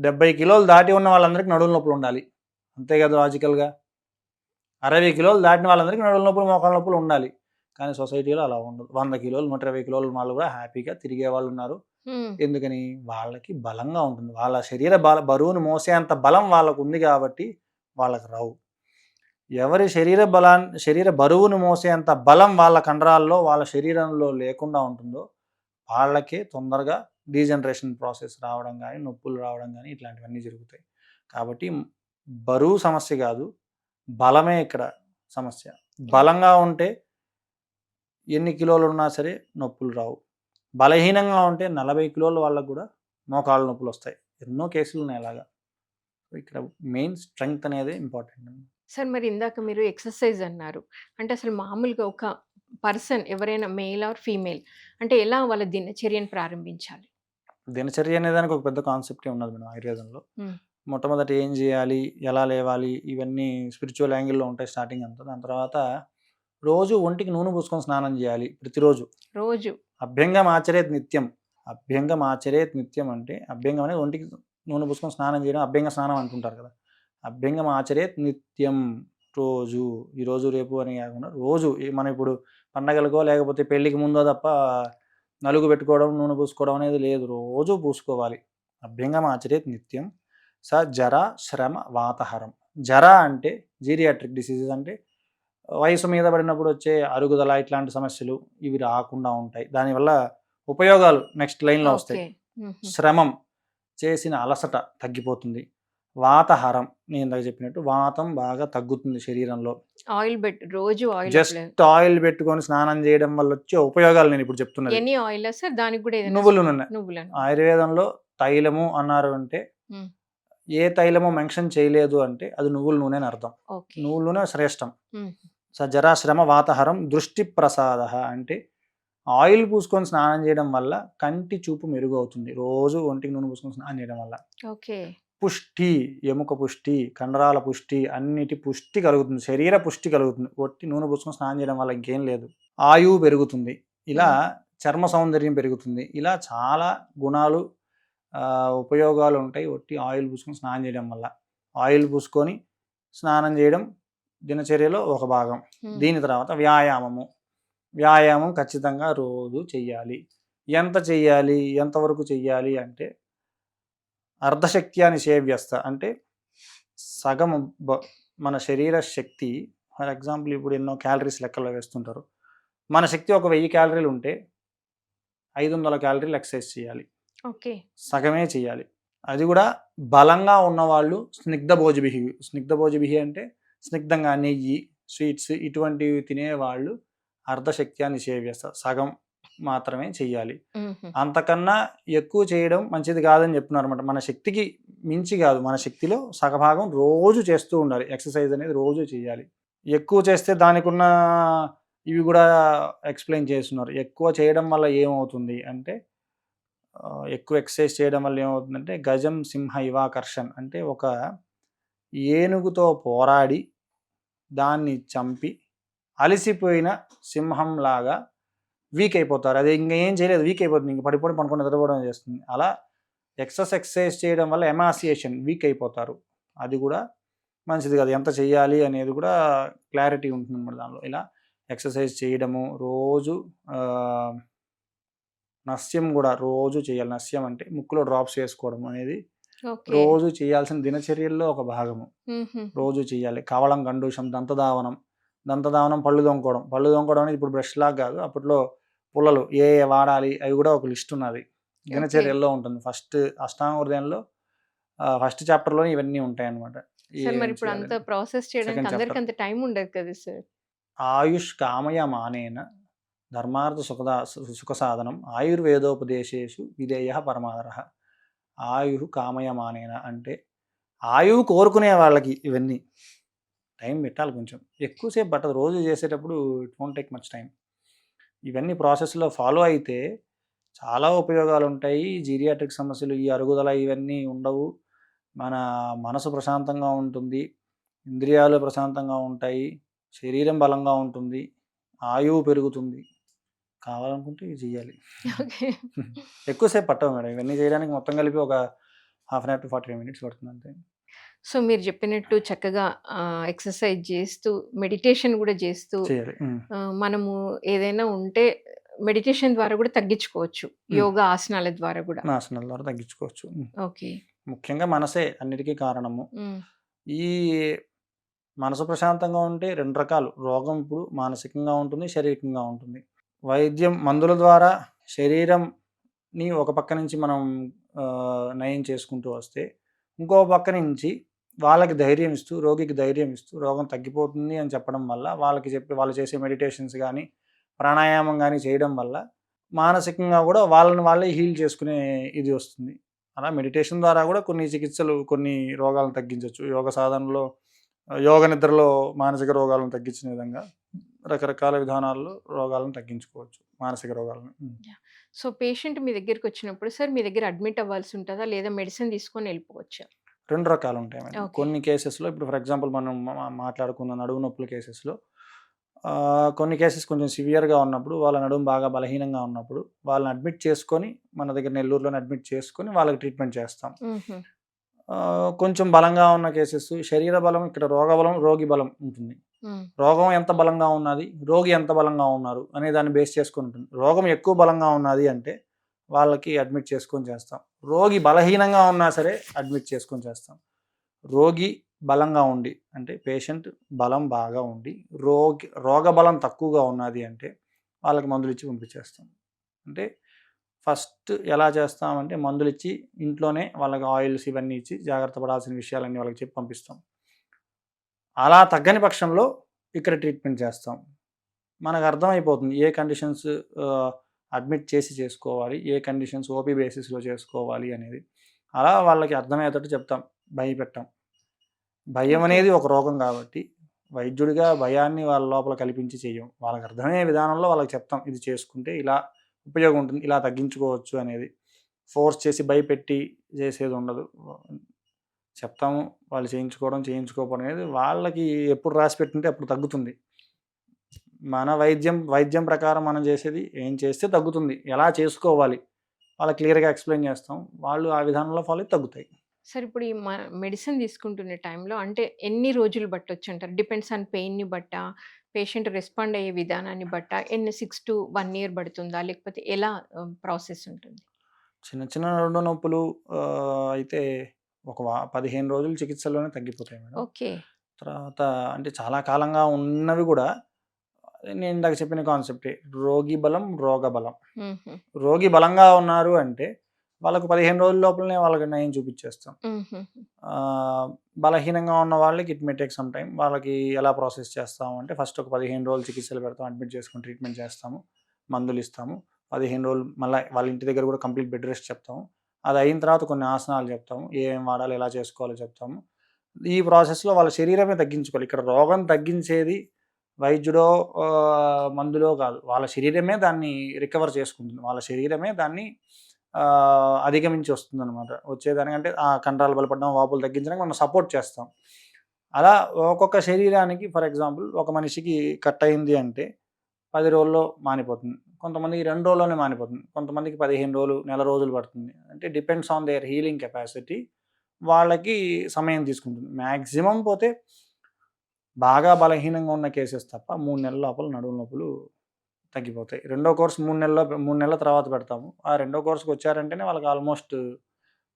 70 కిలోలు దాటి ఉన్న వాళ్ళందరికీ నడుము నొప్పులు ఉండాలి, అంతే కదా లాజికల్గా. 60 కిలోలు దాటిన వాళ్ళందరికీ నడుము నొప్పులు మోకాళ్ళ నొప్పులు ఉండాలి. కానీ సొసైటీలో అలా ఉండదు. 100 కిలోలు 120 కిలోల వాళ్ళు కూడా హ్యాపీగా తిరిగే వాళ్ళు ఉన్నారు. ఎందుకని? వాళ్ళకి బలంగా ఉంటుంది, వాళ్ళ శరీర బరువును మోసేంత బలం వాళ్ళకు ఉంది కాబట్టి వాళ్ళకి రావు. ఎవరి శరీర బరువును మోసేంత బలం వాళ్ళ కండరాల్లో వాళ్ళ శరీరంలో లేకుండా ఉంటుందో వాళ్ళకే తొందరగా డీజనరేషన్ ప్రాసెస్ రావడం కానీ, నొప్పులు రావడం కానీ ఇట్లాంటివన్నీ జరుగుతాయి. కాబట్టి బరువు సమస్య కాదు, బలమే ఇక్కడ సమస్య. బలంగా ఉంటే ఎన్ని కిలోలు ఉన్నా సరే నొప్పులు రావు. బలహీనంగా ఉంటే 40 కిలోల వాళ్ళకు కూడా మోకాళ్ళ నొప్పులు వస్తాయి. ఎన్నో కేసులు ఉన్నాయి అలాగా. ఇక్కడ మెయిన్ స్ట్రెంగ్త్ అనేది ఇంపార్టెంట్. సార్ మరి ఇందాక మీరు ఎక్సర్సైజ్ అన్నారు, అంటే అసలు మామూలుగా ఒక పర్సన్ ఎవరైనా మేల్ ఆర్ ఫీమేల్ అంటే ఎలా వాళ్ళ దినచర్యను ప్రారంభించాలి? దినచర్య అనే దానికి ఒక పెద్ద కాన్సెప్టే ఉన్నది మేడం ఆయుర్వేదంలో. మొట్టమొదటి ఏం చేయాలి, ఎలా లేవాలి, ఇవన్నీ స్పిరిచువల్ యాంగిల్లో ఉంటాయి స్టార్టింగ్ అంతా. దాని తర్వాత రోజు ఒంటికి నూనె పూసుకొని స్నానం చేయాలి ప్రతిరోజు. రోజు అభ్యంగం ఆచరేత్ నిత్యం. అభ్యంగం ఆచరేత్ నిత్యం అంటే అభ్యంగం అనేది ఒంటికి నూనె పూసుకొని స్నానం చేయడం అభ్యంగ స్నానం అంటుంటారు కదా. అభ్యంగం ఆచరేత్ నిత్యం, రోజు, ఈరోజు రేపు అని కాకుండా రోజు. మనం ఇప్పుడు పండగలకో లేకపోతే పెళ్ళికి ముందో తప్ప నలుగు పెట్టుకోవడం నూనె పూసుకోవడం అనేది లేదు, రోజు పూసుకోవాలి. అభ్యంగం ఆచరేత్ నిత్యం. జర శ్రమ వాతహరం. జర అంటే జీరియాట్రిక్ డిసీజెస్, అంటే వయసు మీద పడినప్పుడు వచ్చే అరుగుదల ఇట్లాంటి సమస్యలు ఇవి రాకుండా ఉంటాయి. దానివల్ల ఉపయోగాలు నెక్స్ట్ లైన్లో వస్తాయి. శ్రమం, చేసిన అలసట తగ్గిపోతుంది. వాతహరం, నేను ఇందాక చెప్పినట్టు వాతం బాగా తగ్గుతుంది శరీరంలో. రోజు జస్ట్ ఆయిల్ పెట్టుకొని స్నానం చేయడం వల్ల వచ్చే ఉపయోగాలు నేను ఇప్పుడు చెప్తున్నాను. నువ్వుల నూనె. ఆయుర్వేదంలో తైలము అన్నారు అంటే ఏ తైలము మెన్షన్ చేయలేదు అంటే అది నువ్వుల నూనె అని అర్థం. నువ్వుల నూనె శ్రేష్టం. జరాశ్రమ వాతహరం. దృష్టి ప్రసాద అంటే ఆయిల్ పూసుకొని స్నానం చేయడం వల్ల కంటి చూపు మెరుగు అవుతుంది, రోజు ఒంటికి నూనె పూసుకొని స్నానం చేయడం వల్ల. పుష్టి, ఎముక పుష్టి, కండరాల పుష్టి, అన్నిటి పుష్టి కలుగుతుంది, శరీర పుష్టి కలుగుతుంది ఒట్టి నూనె పూసుకొని స్నానం చేయడం వల్ల. ఇంకేం లేదు. ఆయువు పెరుగుతుంది, ఇలా చర్మ సౌందర్యం పెరుగుతుంది, ఇలా చాలా గుణాలు ఉపయోగాలు ఉంటాయి ఒట్టి ఆయిల్ పూసుకొని స్నానం చేయడం వల్ల. ఆయిల్ పూసుకొని స్నానం చేయడం దినచర్యలో ఒక భాగం. దీని తర్వాత వ్యాయామం ఖచ్చితంగా రోజు చెయ్యాలి. ఎంత చెయ్యాలి, ఎంతవరకు చెయ్యాలి అంటే అర్ధశక్త్యా నిషేవ్యస్త, అంటే సగం మన శరీర శక్తి. ఫర్ ఎగ్జాంపుల్ ఇప్పుడు ఎన్నో క్యాలరీస్ లెక్కలో వేస్తుంటారు. మన శక్తి ఒక 1000 క్యాలరీలు ఉంటే 500 క్యాలరీలు ఎక్సర్సైజ్ చేయాలి, సగమే చేయాలి. అది కూడా బలంగా ఉన్నవాళ్ళు స్నిగ్ధ భోజభిహి అంటే స్నిగ్ధంగా నెయ్యి, స్వీట్స్ ఇటువంటివి తినేవాళ్ళు అర్ధశక్త్యా నిషేవ్యస, సగం మాత్రమే చెయ్యాలి. హుహు. అంతకన్నా ఎక్కువ చేయడం మంచిది కాదని చెప్తున్నారన్నమాట. మన శక్తికి మించి కాదు, మన శక్తిలో సగభాగం రోజు చేస్తూ ఉండాలి. ఎక్సర్సైజ్ అనేది రోజు చేయాలి. ఎక్కువ చేస్తే దానికున్న ఇవి కూడా ఎక్స్‌ప్లెయిన్ చేస్తున్నారు. ఎక్కువ చేయడం వల్ల ఏమవుతుంది అంటే ఎక్కువ ఎక్సర్సైజ్ చేయడం వల్ల ఏమవుతుందంటే గజం సింహ ఇవాకర్షణ్ అంటే ఒక ఏనుగుతో పోరాడి దాన్ని చంపి అలసిపోయిన సింహంలాగా వీక్ అయిపోతారు. అది ఇంక ఏం చేయలేదు, వీక్ అయిపోతుంది. ఇంక పడిపోవడం, పడుకొని నిద్రపోవడం చేస్తుంది. అలా ఎక్సర్సైజ్ చేయడం వల్ల ఎమాసియేషన్ వీక్ అయిపోతారు. అది కూడా మంచిది కాదు. ఎంత చేయాలి అనేది కూడా క్లారిటీ ఉంటుందన్నమాట దానిలో. ఇలా ఎక్సర్సైజ్ చేయడము రోజు నస్యం కూడా రోజు చేయాలి. నస్యం అంటే ముక్కులో డ్రాప్స్ వేసుకోవడం అనేది ఓకే. రోజు చేయాల్సిన దినచర్యల్లో ఒక భాగము. హుహు. రోజు చేయాలి. కవళం, గండూషం, దంతధావనం. దంతధావనం పళ్ళు తోముకోవడం. పళ్ళు తోముకోవడం అనేది ఇప్పుడు బ్రష్‌లాగా కాదు. అప్పట్లో పుల్లలు ఏ వాడాలి అవి కూడా ఒక లిస్ట్ ఉన్నది. ఓకే. దినచర్యల్లో ఉంటుంది. ఫస్ట్ అష్టాంగ హృదయంలో ఫస్ట్ చాప్టర్‌లోనే ఇవన్నీ ఉంటాయన్నమాట. సార్ ఏం మరి ఇప్పుడు అంత చేయాలని. ప్రాసెస్ చేయడానికి సెకండ్ అందరికి చాప్టర్. అంత టైం ఉండదు కదా సార్. ఆయుష్ కామయమానేన ధర్మార్థ సుఖ సాధనం ఆయుర్వేదోపదేశేషు విధేయ పరమాదరః. ఆయుః కామయమానేన అంటే ఆయువు కోరుకునే వాళ్ళకి ఇవన్నీ టైం పెట్టాలి కొంచెం. ఎక్కువసేపు పట్టదు. రోజు చేసేటప్పుడు it won't take much time. ఇవన్నీ ప్రాసెస్‌లో ఫాలో అయితే చాలా ఉపయోగాలుంటాయి. జీరియాట్రిక్ సమస్యలు, ఈ అరుగుదల ఇవన్నీ ఉండవు. మన మనసు ప్రశాంతంగా ఉంటుంది. ఇంద్రియాలు ప్రశాంతంగా ఉంటాయి. శరీరం బలంగా ఉంటుంది. ఆయువు పెరుగుతుంది. కావాలనుకుంటే ఇవి చెయ్యాలి. ఓకే. ఎక్కువ సేపు పట్టవు మేడం. ఇవన్నీ చేయడానికి మొత్తం కలిపి ఒక half an hour to 45 minutes పడుతుంది అంతే. సో మీరు చెప్పినట్టు చక్కగా ఎక్సర్సైజ్ చేస్తూ, మెడిటేషన్ కూడా చేస్తూ చేయాలి. మనము ఏదైనా ఉంటే మెడిటేషన్ ద్వారా కూడా తగ్గించుకోవచ్చు. యోగా ఆసనాల ద్వారా కూడా. ఆసనాల ద్వారా తగ్గించుకోవచ్చు. ఓకే. ముఖ్యంగా మనసే అన్నిటికీ కారణము. హ్మ్. ఈ మనసు ప్రశాంతంగా ఉంటే 2 రకాలు. రోగం ఇప్పుడు మానసికంగా ఉంటుంది, శారీరకంగా ఉంటుంది. వైద్యం మందుల ద్వారా శరీరంని ఒక పక్క నుంచి మనం నయం చేసుకుంటూ వస్తే, ఇంకో పక్క నుంచి వాళ్ళకి ధైర్యం ఇస్తూ, రోగికి ధైర్యం ఇస్తూ, రోగం తగ్గిపోతుంది అని చెప్పడం వల్ల, వాళ్ళు చేసే మెడిటేషన్స్ గానీ, ప్రాణాయామం గానీ చేయడం వల్ల మానసికంగా కూడా వాళ్ళని వాళ్ళే హీల్ చేసుకునే ఇది వస్తుంది. అలా మెడిటేషన్ ద్వారా కూడా కొన్ని చికిత్సలు, కొన్ని రోగాలను తగ్గించొచ్చు. యోగ సాధనలో యోగ నిద్రలో మానసిక రోగాలను తగ్గించిన విధంగా రకరకాల విధానాల్లో రోగాలను తగ్గించుకోవచ్చు. మానసిక రోగాలను. సో పేషెంట్ మీ దగ్గరికొచ్చినప్పుడు సార్ మీ దగ్గర అడ్మిట్ అవ్వాల్సి ఉంటదా? లేదా మెడిసిన్ తీసుకొని ఎళ్ళిపోవచ్చా? 2 రకాలుంటాయి మేడం. ఓకే. కొన్ని కేసెస్‌లో ఇప్పుడు ఫర్ ఎగ్జాంపుల్ మనం మాట్లాడుకున్న నడుము నొప్పుల కేసెస్‌లో కొన్ని కేసెస్ కొంచెం సివియర్‌గా ఉన్నప్పుడు, వాళ్ళ నడుము బాగా బలహీనంగా ఉన్నప్పుడు, వాళ్ళని అడ్మిట్ చేసుకొని మన దగ్గర నెల్లూరులోనే అడ్మిట్ చేసుకొని వాళ్ళకి ట్రీట్మెంట్ చేస్తాం. హుహు. కొంచెం బలంగా ఉన్న కేసెస్ శరీర బలం, ఇక్కడ రోగబలం, రోగి బలం ఉంటుంది. హ్మ్. రోగం ఎంత బలంగా ఉన్నది, రోగి ఎంత బలంగా ఉన్నారు అనే దాన్ని బేస్ చేసుకొని ఉంటుంది. రోగం ఎక్కువ బలంగా ఉన్నది అంటే వాళ్ళకి అడ్మిట్ చేసుకొని చేస్తాం. రోగి బలహీనంగా ఉన్నా సరే అడ్మిట్ చేసుకొని చేస్తాం. రోగి బలంగా ఉండి అంటే పేషెంట్ బలం బాగా ఉండి రోగ బలం తక్కువగా ఉన్నది అంటే వాళ్ళకి మందులు ఇచ్చి పంపించేస్తాం. అంటే ఫస్ట్ ఎలా చేస్తామంటే మందులిచ్చి ఇంట్లోనే వాళ్ళకి ఆయిల్స్ ఇవన్నీ ఇచ్చి జాగ్రత్త పడాల్సిన విషయాలన్నీ వాళ్ళకి చెప్పి పంపిస్తాం. అలా తగ్గని పక్షంలో ఇక్కడ ట్రీట్మెంట్ చేస్తాం. మనకు అర్థమైపోతుంది ఏ కండిషన్స్ అడ్మిట్ చేసి చేసుకోవాలి, ఏ కండిషన్స్ ఓపీ బేసిస్‌లో చేసుకోవాలి అనేది. అలా వాళ్ళకి అర్థమయ్యేటట్టు చెప్తాం. భయపెట్టం. భయం ఓకే. అనేది ఒక రోగం కాబట్టి వైద్యుడిగా భయాన్ని వాళ్ళ లోపల కల్పించి చెయ్యం. వాళ్ళకి అర్థమయ్యే విధానంలో వాళ్ళకి చెప్తాం. ఇది చేసుకుంటే ఇలా ఉపయోగం ఉంటుంది, ఇలా తగ్గించుకోవచ్చు అనేది. ఫోర్స్ చేసి భయపెట్టి చేసేది ఉండదు. చెప్తాము. వాళ్ళు చేయించుకోవడం, చేయించుకోకపోవడం అనేది వాళ్ళకి ఎప్పుడు రాసిపెట్టుంటే అప్పుడు తగ్గుతుంది. మన వైద్యం ప్రకారం మనం చేసేది ఏం చేస్తే తగ్గుతుంది, ఎలా చేసుకోవాలి వాళ్ళకి క్లియర్‌గా ఎక్స్‌ప్లెయిన్ చేస్తాం. వాళ్ళు ఆ విధానంలో ఫాలో అయితే తగ్గుతాయి. సార్ ఇప్పుడు ఈ మెడిసిన్ తీసుకుంటున్న టైంలో అంటే ఎన్ని రోజులు పట్టొచ్చంటారు? డిపెండ్స్ ఆన్ పెయిన్‌ని బట్టా? పేషెంట్ రెస్పాండ్ అయ్యే విధానాన్ని బట్టా? 6-1 ఇయర్ పడుతుందా? లేకపోతే ఎలా ప్రాసెస్ ఉంటుంది? చిన్న చిన్న నడుము నొప్పులు అయితే ఒక 15 రోజులు చికిత్సలోనే తగ్గిపోతాయి మేడం. ఓకే. తర్వాత అంటే చాలా కాలంగా ఉన్నవి కూడా నేను ఇందాక చెప్పిన కాన్సెప్టే. రోగి బలం, రోగ బలం. హుహు. రోగి బలంగా ఉన్నారు అంటే వాళ్ళకు 15 రోజుల లోపలనే వాళ్ళకి నయం చూపించేస్తాం. హుహు. బలహీనంగా ఉన్న వాళ్ళకి it may take some time. వాళ్ళకి ఎలా ప్రాసెస్ చేస్తాము అంటే ఫస్ట్ ఒక 15 రోజులు చికిత్సలు పెడతాం. అడ్మిట్ చేసుకొని ట్రీట్మెంట్ చేస్తాము. మందులిస్తాము. 15 రోజులు మళ్ళా వాళ్ళ ఇంటి దగ్గర కూడా కంప్లీట్ బెడ్ రెస్ట్ చెప్తాము. అది అయిన తర్వాత కొన్ని ఆసనాలు చెప్తాము. ఏమేం వాడాలి, ఎలా చేసుకోవాలో చెప్తాము. ఈ ప్రాసెస్‌లో వాళ్ళ శరీరమే తగ్గించుకోవాలి. ఇక్కడ రోగం తగ్గించేది వైద్యుడో మందులో కాదు. వాళ్ళ శరీరమే దాన్ని రికవర్ చేసుకుంటుంది. వాళ్ళ శరీరమే దాన్ని అధిగమించి వస్తుందనమాట. వచ్చేదానికంటే ఆ కండరాలు బలపడడం, వాపులు తగ్గించడానికి మనం సపోర్ట్ చేస్తాం. అలా ఒక్కొక్క శరీరానికి ఫర్ ఎగ్జాంపుల్ ఒక మనిషికి కట్ అయింది అంటే 10 రోజుల్లో మానిపోతుంది. కొంతమందికి 2 రోజుల్లోనే మానిపోతుంది. కొంతమందికి 15 రోజులు, నెల రోజులు పడుతుంది. అంటే depends on their healing capacity. వాళ్ళకి సమయం తీసుకుంటుంది. మాక్సిమం పోతే బాగా బలహీనంగా ఉన్న కేసెస్ తప్ప 3 నెలల లోపల నడుము నొప్పులు తగ్గిపోతాయి. రెండో కోర్స్ 3 నెలల తర్వాత పెడతాము. ఆ రెండో కోర్స్‌కొచ్చారంటేనే వాళ్ళకి ఆల్మోస్ట్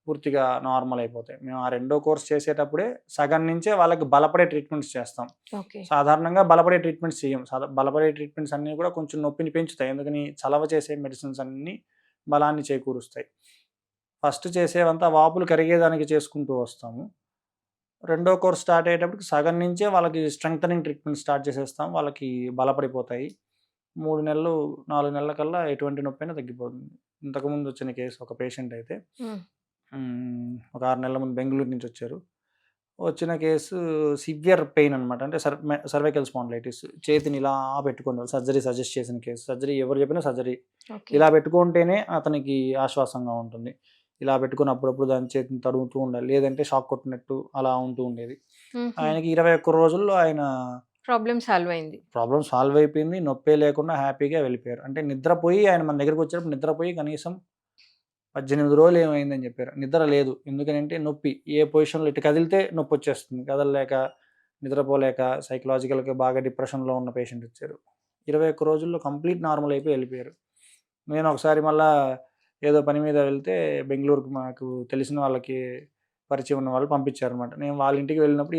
పూర్తిగా నార్మల్ అయిపోతాయి. మేము ఆ రెండో కోర్స్ చేసేటప్పుడే సగం నుంచే వాళ్ళకి బలపడే ట్రీట్మెంట్స్ చేస్తాం. ఓకే. సాధారణంగా బలపడే ట్రీట్మెంట్స్ చెయ్యం. బలపడే ట్రీట్మెంట్స్ అన్నీ కూడా కొంచెం నొప్పిని పెంచుతాయి. ఎందుకని చలవ చేసే మెడిసిన్స్ అన్నీ బలాన్ని చేకూరుస్తాయి. ఫస్ట్ చేసేవంతా వాపులు కరిగేదానికి చేసుకుంటూ వస్తాము. రెండో కోర్స్ స్టార్ట్ అయ్యేటప్పటికి సగం నుంచే వాళ్ళకి స్ట్రెంగ్తనింగ్ ట్రీట్మెంట్ స్టార్ట్ చేసేస్తాం. వాళ్ళకి బలపడిపోతాయి. 3 నెలలు, 4 నెలల కల్లా ఎటువంటి నొప్పైనా తగ్గిపోతుంది. ఇంతకుముందు వచ్చిన కేసు ఒక పేషెంట్ అయితే హ్మ్. ఒక 6 నెలల ముందు బెంగుళూరు నుంచి వచ్చారు. వచ్చిన కేసు సివియర్ పెయిన్ అనమాట. అంటే సర్వైకల్ స్పాండిలైటిస్. చేతిని ఇలా పెట్టుకునేవాళ్ళు. సర్జరీ సజెస్ట్ చేసిన కేసు. సర్జరీ ఎవరు చెప్పినా సర్జరీ. ఓకే. ఇలా పెట్టుకుంటేనే అతనికి ఆశ్వాసంగా ఉంటుంది. ఇలా పెట్టుకొని అప్పుడప్పుడు దాని చేతిని తడుముతూ ఉండాలి. లేదంటే షాక్ కొట్టినట్టు అలా ఉంటూ ఉండేది. హుహు. ఆయనకి 21 రోజుల్లో ఆయన ప్రాబ్లమ్ సాల్వ్ అయింది. ప్రాబ్లమ్ సాల్వ్ అయిపోయింది. నొప్పే లేకుండా హ్యాపీగా వెళ్ళిపోయారు. అంటే నిద్రపోయి ఆయన మన దగ్గరికొచ్చేటప్పుడు నిద్రపోయి కనీసం 18 రోజులు ఏమైందని చెప్పారు. నిద్ర లేదు. ఎందుకనంటే నొప్పి. ఏ పొజిషన్‌లో ఇటు కదిలితే నొప్పొచ్చేస్తుంది. కదలలేక, నిద్రపోలేక, సైకలాజికల్‌గా బాగా డిప్రెషన్‌లో ఉన్న పేషెంట్ వచ్చారు. 21 రోజుల్లో కంప్లీట్ నార్మల్ అయిపోయి వెళ్ళిపోయారు. నేను ఒకసారి మళ్ళా ఏదో పని మీద వెళ్తే బెంగుళూరుకి మాకు తెలిసిన వాళ్ళకి పరిచయం ఉన్న వాళ్ళు పంపించారనమాట. నేను వాళ్ళ ఇంటికి వెళ్ళినప్పుడు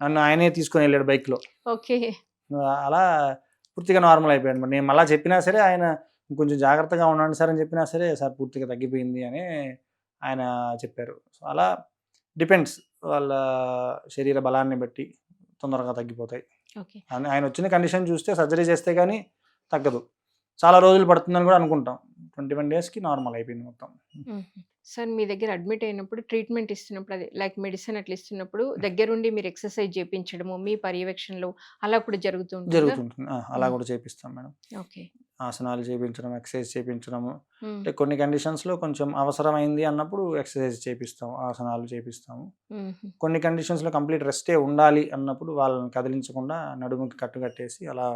నన్ను ఆయనే తీసుకొని వెళ్ళాడు బైక్‌లో. ఓకే. అలా పూర్తిగా నార్మల్ అయిపోయాడనమాట. నేను మళ్ళా చెప్పినా సరే ఆయన కొంచెం జాగ్రత్తగా ఉండండి సార్ అని చెప్పినా సరే, సార్ పూర్తిగా తగ్గిపోయింది అని ఆయన చెప్పారు. సో, అలా డిపెండ్స్ వాళ్ళ శరీర బలాన్ని బట్టి తొందరగా తగ్గిపోతాయి. ఓకే. ఆయనొచ్చిన కండిషన్ చూస్తే సర్జరీ చేస్తే గానీ తగ్గదు. చాలా రోజులు పడుతుందని కూడా అనుకుంటాం. 21 డేస్‌కి నార్మల్ అయిపోయింది మొత్తం. హుహు. సార్ మీ దగ్గర అడ్మిట్ అయినప్పుడు ట్రీట్మెంట్ ఇస్తున్నప్పుడు అదే లైక్ మెడిసిన్ అట్లా ఇస్తున్నప్పుడు దగ్గరుండి మీరు ఎక్సర్సైజ్ చేపించడము, మీ పర్యవేక్షణలో అలా కూడా జరుగుతూ ఉంటుందా? జరుగుతుంటుంది. అలా హ్మ్. కూడా చేపిస్తాం మేడం. ఓకే. ఆసనాలు చేపించడం, ఎక్సర్సైజ్ చేపించడము. హ్మ్. అంటే కొన్ని కండిషన్స్‌లో కొంచెం అవసరమైంది అన్నప్పుడు ఎక్సర్సైజ్ చేపిస్తాం. ఆసనాలు చేపిస్తాము. హుహు. కొన్ని కండిషన్స్‌లో కంప్లీట్ రెస్టే ఉండాలి అన్నప్పుడు వాళ్ళని కదిలించకుండా నడుముకి కట్టు కట్టేసి అలా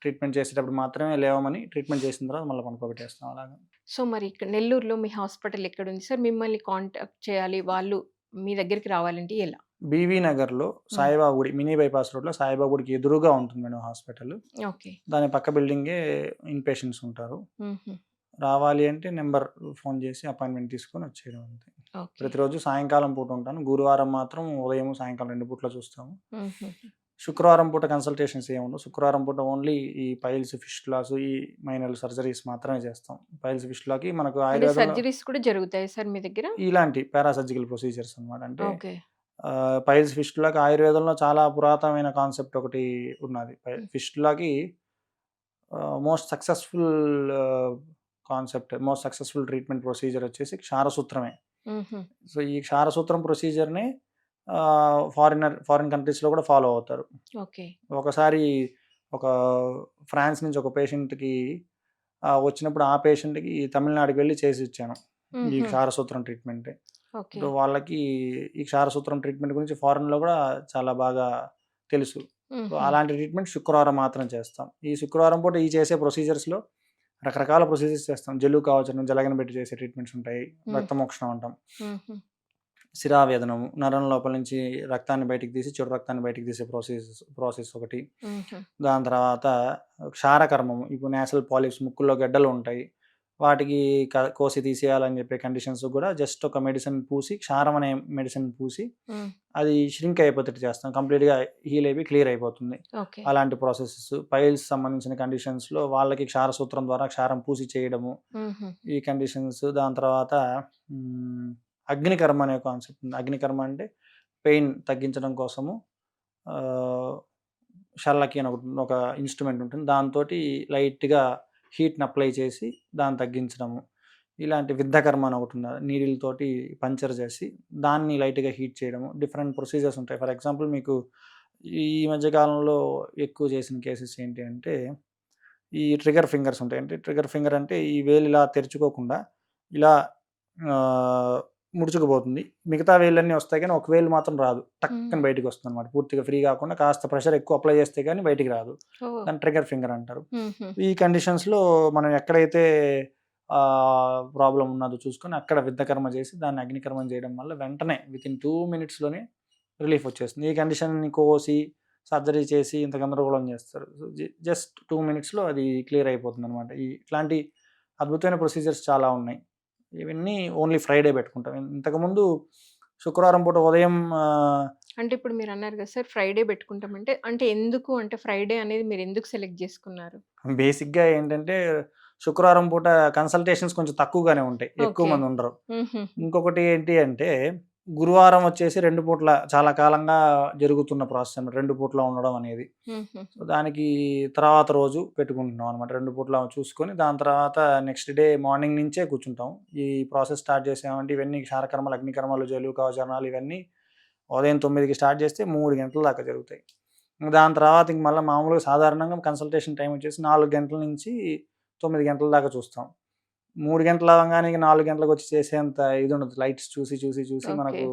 ట్రీట్మెంట్ చేసేటప్పుడు మాత్రమే లేవమని ట్రీట్మెంట్ చేసిన తర్వాత మళ్ళీ పడుకోబెట్టేస్తాం అలాగా. సో, మరి ఇక్కడ నెల్లూరులో మీ హాస్పిటల్ ఎక్కడుంది సార్? మిమ్మల్ని కాంటాక్ట్ చేయాలి. వాళ్ళు మీ దగ్గరికి రావాలంటే ఎలా? బీవీ నగర్‌లో హ్మ్. సాయిబాబా గుడి మినీ బైపాస్ రోడ్‌లో సాయిబాబా గుడికి ఎదురుగా ఉంటుంది మేడం హాస్పిటల్. ఓకే. దాని పక్క బిల్డింగే ఇన్ పేషెంట్స్ ఉంటారు. హుహు. రావాలి అంటే ఫోన్ చేసి అపాయింట్‌మెంట్ తీసుకొని వచ్చేయడం అంతే. ఓకే. ప్రతిరోజు సాయంకాలం పూట ఉంటాను. గురువారం మాత్రం ఉదయం, సాయంకాలం 2 పూట్ల చూస్తాము. హుహు. శుక్రవారం పూట కన్సల్టేషన్స్ ఏముండవు. శుక్రవారం పూట ఓన్లీ ఈ పైల్స్, ఫిస్టులాస్, ఈ మైనర్ సర్జరీస్ మాత్రమే చేస్తాం. పైల్స్, ఫిస్టులాకి మనకు అంటే ఆయుర్వేదంలో సర్జరీస్ కూడా జరుగుతాయా సార్ మీ దగ్గర? ఇలాంటి పారాసర్జికల్ ప్రొసీజర్స్ అన్నమాట. అంటే ఓకే. పైల్స్, ఫిస్టులాకి ఆయుర్వేదంలో చాలా పురాతనమైన కాన్సెప్ట్ ఒకటి ఉన్నది. హ్మ్. ఫిస్టులాకి most successful most successful treatment procedure వచ్చేసి క్షారసూత్రమే. హుహు. సో, ఈ క్షారసూత్రం ప్రొసీజర్‌ని ఫారిన్ కంట్రీస్‌లో కూడా ఫాలో అవుతారు. ఓకే. ఒకసారి ఒక ఫ్రాన్స్ నుంచి ఒక పేషెంట్‌కి వచ్చినప్పుడు ఆ పేషెంట్‌కి తమిళనాడుకి వెళ్లి చేసిచ్చాను. ఈ హుహు. క్షారసూత్రం ట్రీట్మెంట్. ఓకే. సో, వాళ్ళకి ఈ క్షారసూత్రం ట్రీట్మెంట్ గురించి ఫారెన్‌లో కూడా చాలా బాగా తెలుసు. సో, హుహు. అలాంటి ట్రీట్మెంట్ శుక్రవారం మాత్రం చేస్తాం. ఈ శుక్రవారం పూట ఈ చేసే ప్రొసీజర్స్‌లో రకరకాల ప్రొసీజర్స్ చేస్తాం. జలుబు కావచ్చును, జలగనబెట్టి చేసే ట్రీట్మెంట్స్ ఉంటాయి. హ్మ్. రక్తమోక్షణం అంటాం. హుహు. శిరావేదనము, నరం లోపల నుంచి రక్తాన్ని బయటికి తీసి చెడు రక్తాన్ని బయటికి తీసే ప్రాసెస్ ఒకటి. హుహు. దాని తర్వాత క్షారకర్మము. ఇప్పుడు నేసల్ పాలిప్స్ ముక్కుల్లో గడ్డలు ఉంటాయి. వాటికి కోసి తీసేయాలని చెప్పే కండిషన్స్ కూడా జస్ట్ ఒక మెడిసిన్ పూసి, క్షారం అనే మెడిసిన్ పూసి హ్మ్. అది షింక్ అయిపోతట్టు చేస్తాం. కంప్లీట్‌గా హీల్ అయిపోయి క్లియర్ అయిపోతుంది. ఓకే. అలాంటి ప్రాసెసెస్. పైల్స్ సంబంధించిన కండిషన్స్‌లో వాళ్ళకి క్షారసూత్రం ద్వారా క్షారం పూసి చేయడము. హుహు. ఈ కండిషన్స్ దాని తర్వాత హ్మ్, అగ్నికర్మ అనే కాన్సెప్ట్ ఉంది. అగ్నికర్మ అంటే పెయిన్ తగ్గించడం కోసము ఆహ్, షల్లకి అని ఒక ఇన్‌స్ట్రుమెంట్ ఉంటుంది. దాంతోటి లైట్‌గా హీట్‌ని అప్లై చేసి దాన్ని తగ్గించడము. ఇలాంటి విద్ధకర్మ అని ఒకటున్నది. నీడిల్‌తోటి పంక్చర్ చేసి దాన్ని లైట్‌గా హీట్ చేయడము. డిఫరెంట్ ప్రొసీజర్స్ ఉంటాయి. ఫర్ ఎగ్జాంపుల్ మీకు ఈ మధ్య కాలంలో ఎక్కువ చేసిన కేసెస్ ఏంటి అంటే, ఈ ట్రిగ్గర్ ఫింగర్స్ ఉంటాయి. అంటే ట్రిగ్గర్ ఫింగర్ అంటే ఈ వేలు ఇలా తెరుచుకోకుండా ఇలా ముడుచుకుపోతుంది. మిగతా వేళ్ళన్నీ వస్తాయి కానీ, ఒక వేలు మాత్రం రాదు. హ్మ్. టక్కని బయటికొస్తుందనమాట. పూర్తిగా ఫ్రీ గాకుండా కాస్త ప్రెషర్ ఎక్కువ అప్లై చేస్తే గానీ బయటికి రాదు. ఓహ్! దాన్ని ట్రిగ్గర్ ఫింగర్ అంటారు. హుహు. ఈ కండిషన్స్‌లో మనం ఎక్కడైతే ప్రాబ్లమ్ ఉన్నదో చూసుకొని అక్కడ విద్ధకర్మ చేసి దాన్ని అగ్నికర్మం చేయడం వల్ల వెంటనే వితిన్ 2 మినిట్స్‌లోనే రిలీఫ్ వచ్చేస్తుంది. ఈ కండిషన్‌ని కోసి, సర్జరీ చేసి ఇంత గందరగోళం చేస్తారు. సో, జస్ట్ 2 మినిట్స్‌లో అది క్లియర్ అయిపోతుందనమాట. ఇట్లాంటి అద్భుతమైన ప్రొసీజర్స్ చాలా ఉన్నాయి. ఇవన్నీ ఓన్లీ ఫ్రైడే పెట్టుకుంటాం. ఇంతకుముందు శుక్రవారం పూట ఉదయం అంటే ఇప్పుడు మీరన్నారు కదా సార్ ఫ్రైడే పెట్టుకుంటామంటే, అంటే ఎందుకు అంటే ఫ్రైడే అనేది మీరెందుకు సెలెక్ట్ జేసుకున్నారు? బేసిక్‌గా ఏంటంటే శుక్రవారం పూట కన్సల్టేషన్స్ కొంచెం తక్కువగానే ఉంటాయి. ఎక్కువ ఓకే. మంది ఉండరు. హుహుహు. ఇంకొకటి ఏంటి అంటే, గురువారం వచ్చేసి 2 పూట్ల చాలా కాలంగా జరుగుతున్న ప్రాసెస్ అన్నమాట. 2 పూట్ల ఉండడం అనేది. హుహుహు. సో, దానికి తర్వాత రోజు పెట్టుకుంటున్నాం అనమాట. 2 పూట్ల చూసుకొని, దాని తర్వాత నెక్స్ట్ డే మార్నింగ్ నుంచే కూర్చుంటాం. ఈ ప్రాసెస్ స్టార్ట్ చేసామంటే ఇవన్నీ క్షారకర్మలు, అగ్నికర్మలు, జలు కవచరణాలు ఇవన్నీ ఉదయం 9కి స్టార్ట్ చేస్తే 3 గంటల దాకా జరుగుతాయి. దాని తర్వాత ఇంక మళ్ళా మామూలుగా సాధారణంగా కన్సల్టేషన్ టైమ్ వచ్చేసి 4 గంటల నుంచి 9 గంటల దాకా చూస్తాం. 3 గంటలు అవ్వంగానే ఇక 4 గంటలకొచ్చి చేసేంత ఇదుండదు. లైట్స్ చూసి ఓకే. మనకు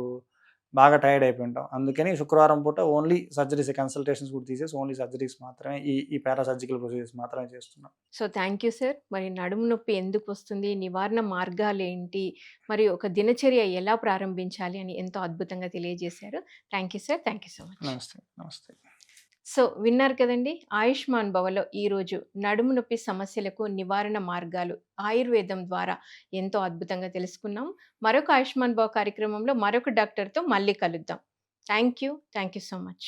బాగా టైర్డ్ అయిపోయుంటాం. అందుకని శుక్రవారం పూట ఓన్లీ సర్జరీస్ కన్సల్టేషన్స్ కూడా తీసేసి ఓన్లీ సర్జరీస్ మాత్రమే ఈ పారా సర్జికల్ ప్రొసీజర్స్ మాత్రమే చేస్తున్నాం. So, thank you sir. మరి నడుము నొప్పి ఎందుకొస్తుంది? నివారణ మార్గాలేంటి? మరి ఒక దినచర్య ఎలా ప్రారంభించాలి అని ఎంతో అద్భుతంగా తెలియజేశారు. Thank you sir. Thank you so much. నమస్తే. నమస్తే. సో, విన్నారు కదండీ! ఆయుష్మాన్ భవలో ఈరోజు నడుము నొప్పి సమస్యలకు నివారణ మార్గాలు ఆయుర్వేదం ద్వారా ఎంతో అద్భుతంగా తెలుసుకున్నాం. మరొక ఆయుష్మాన్ భవ కార్యక్రమంలో మరొక డాక్టర్‌తో మళ్ళీ కలుద్దాం. Thank you. Thank you so much.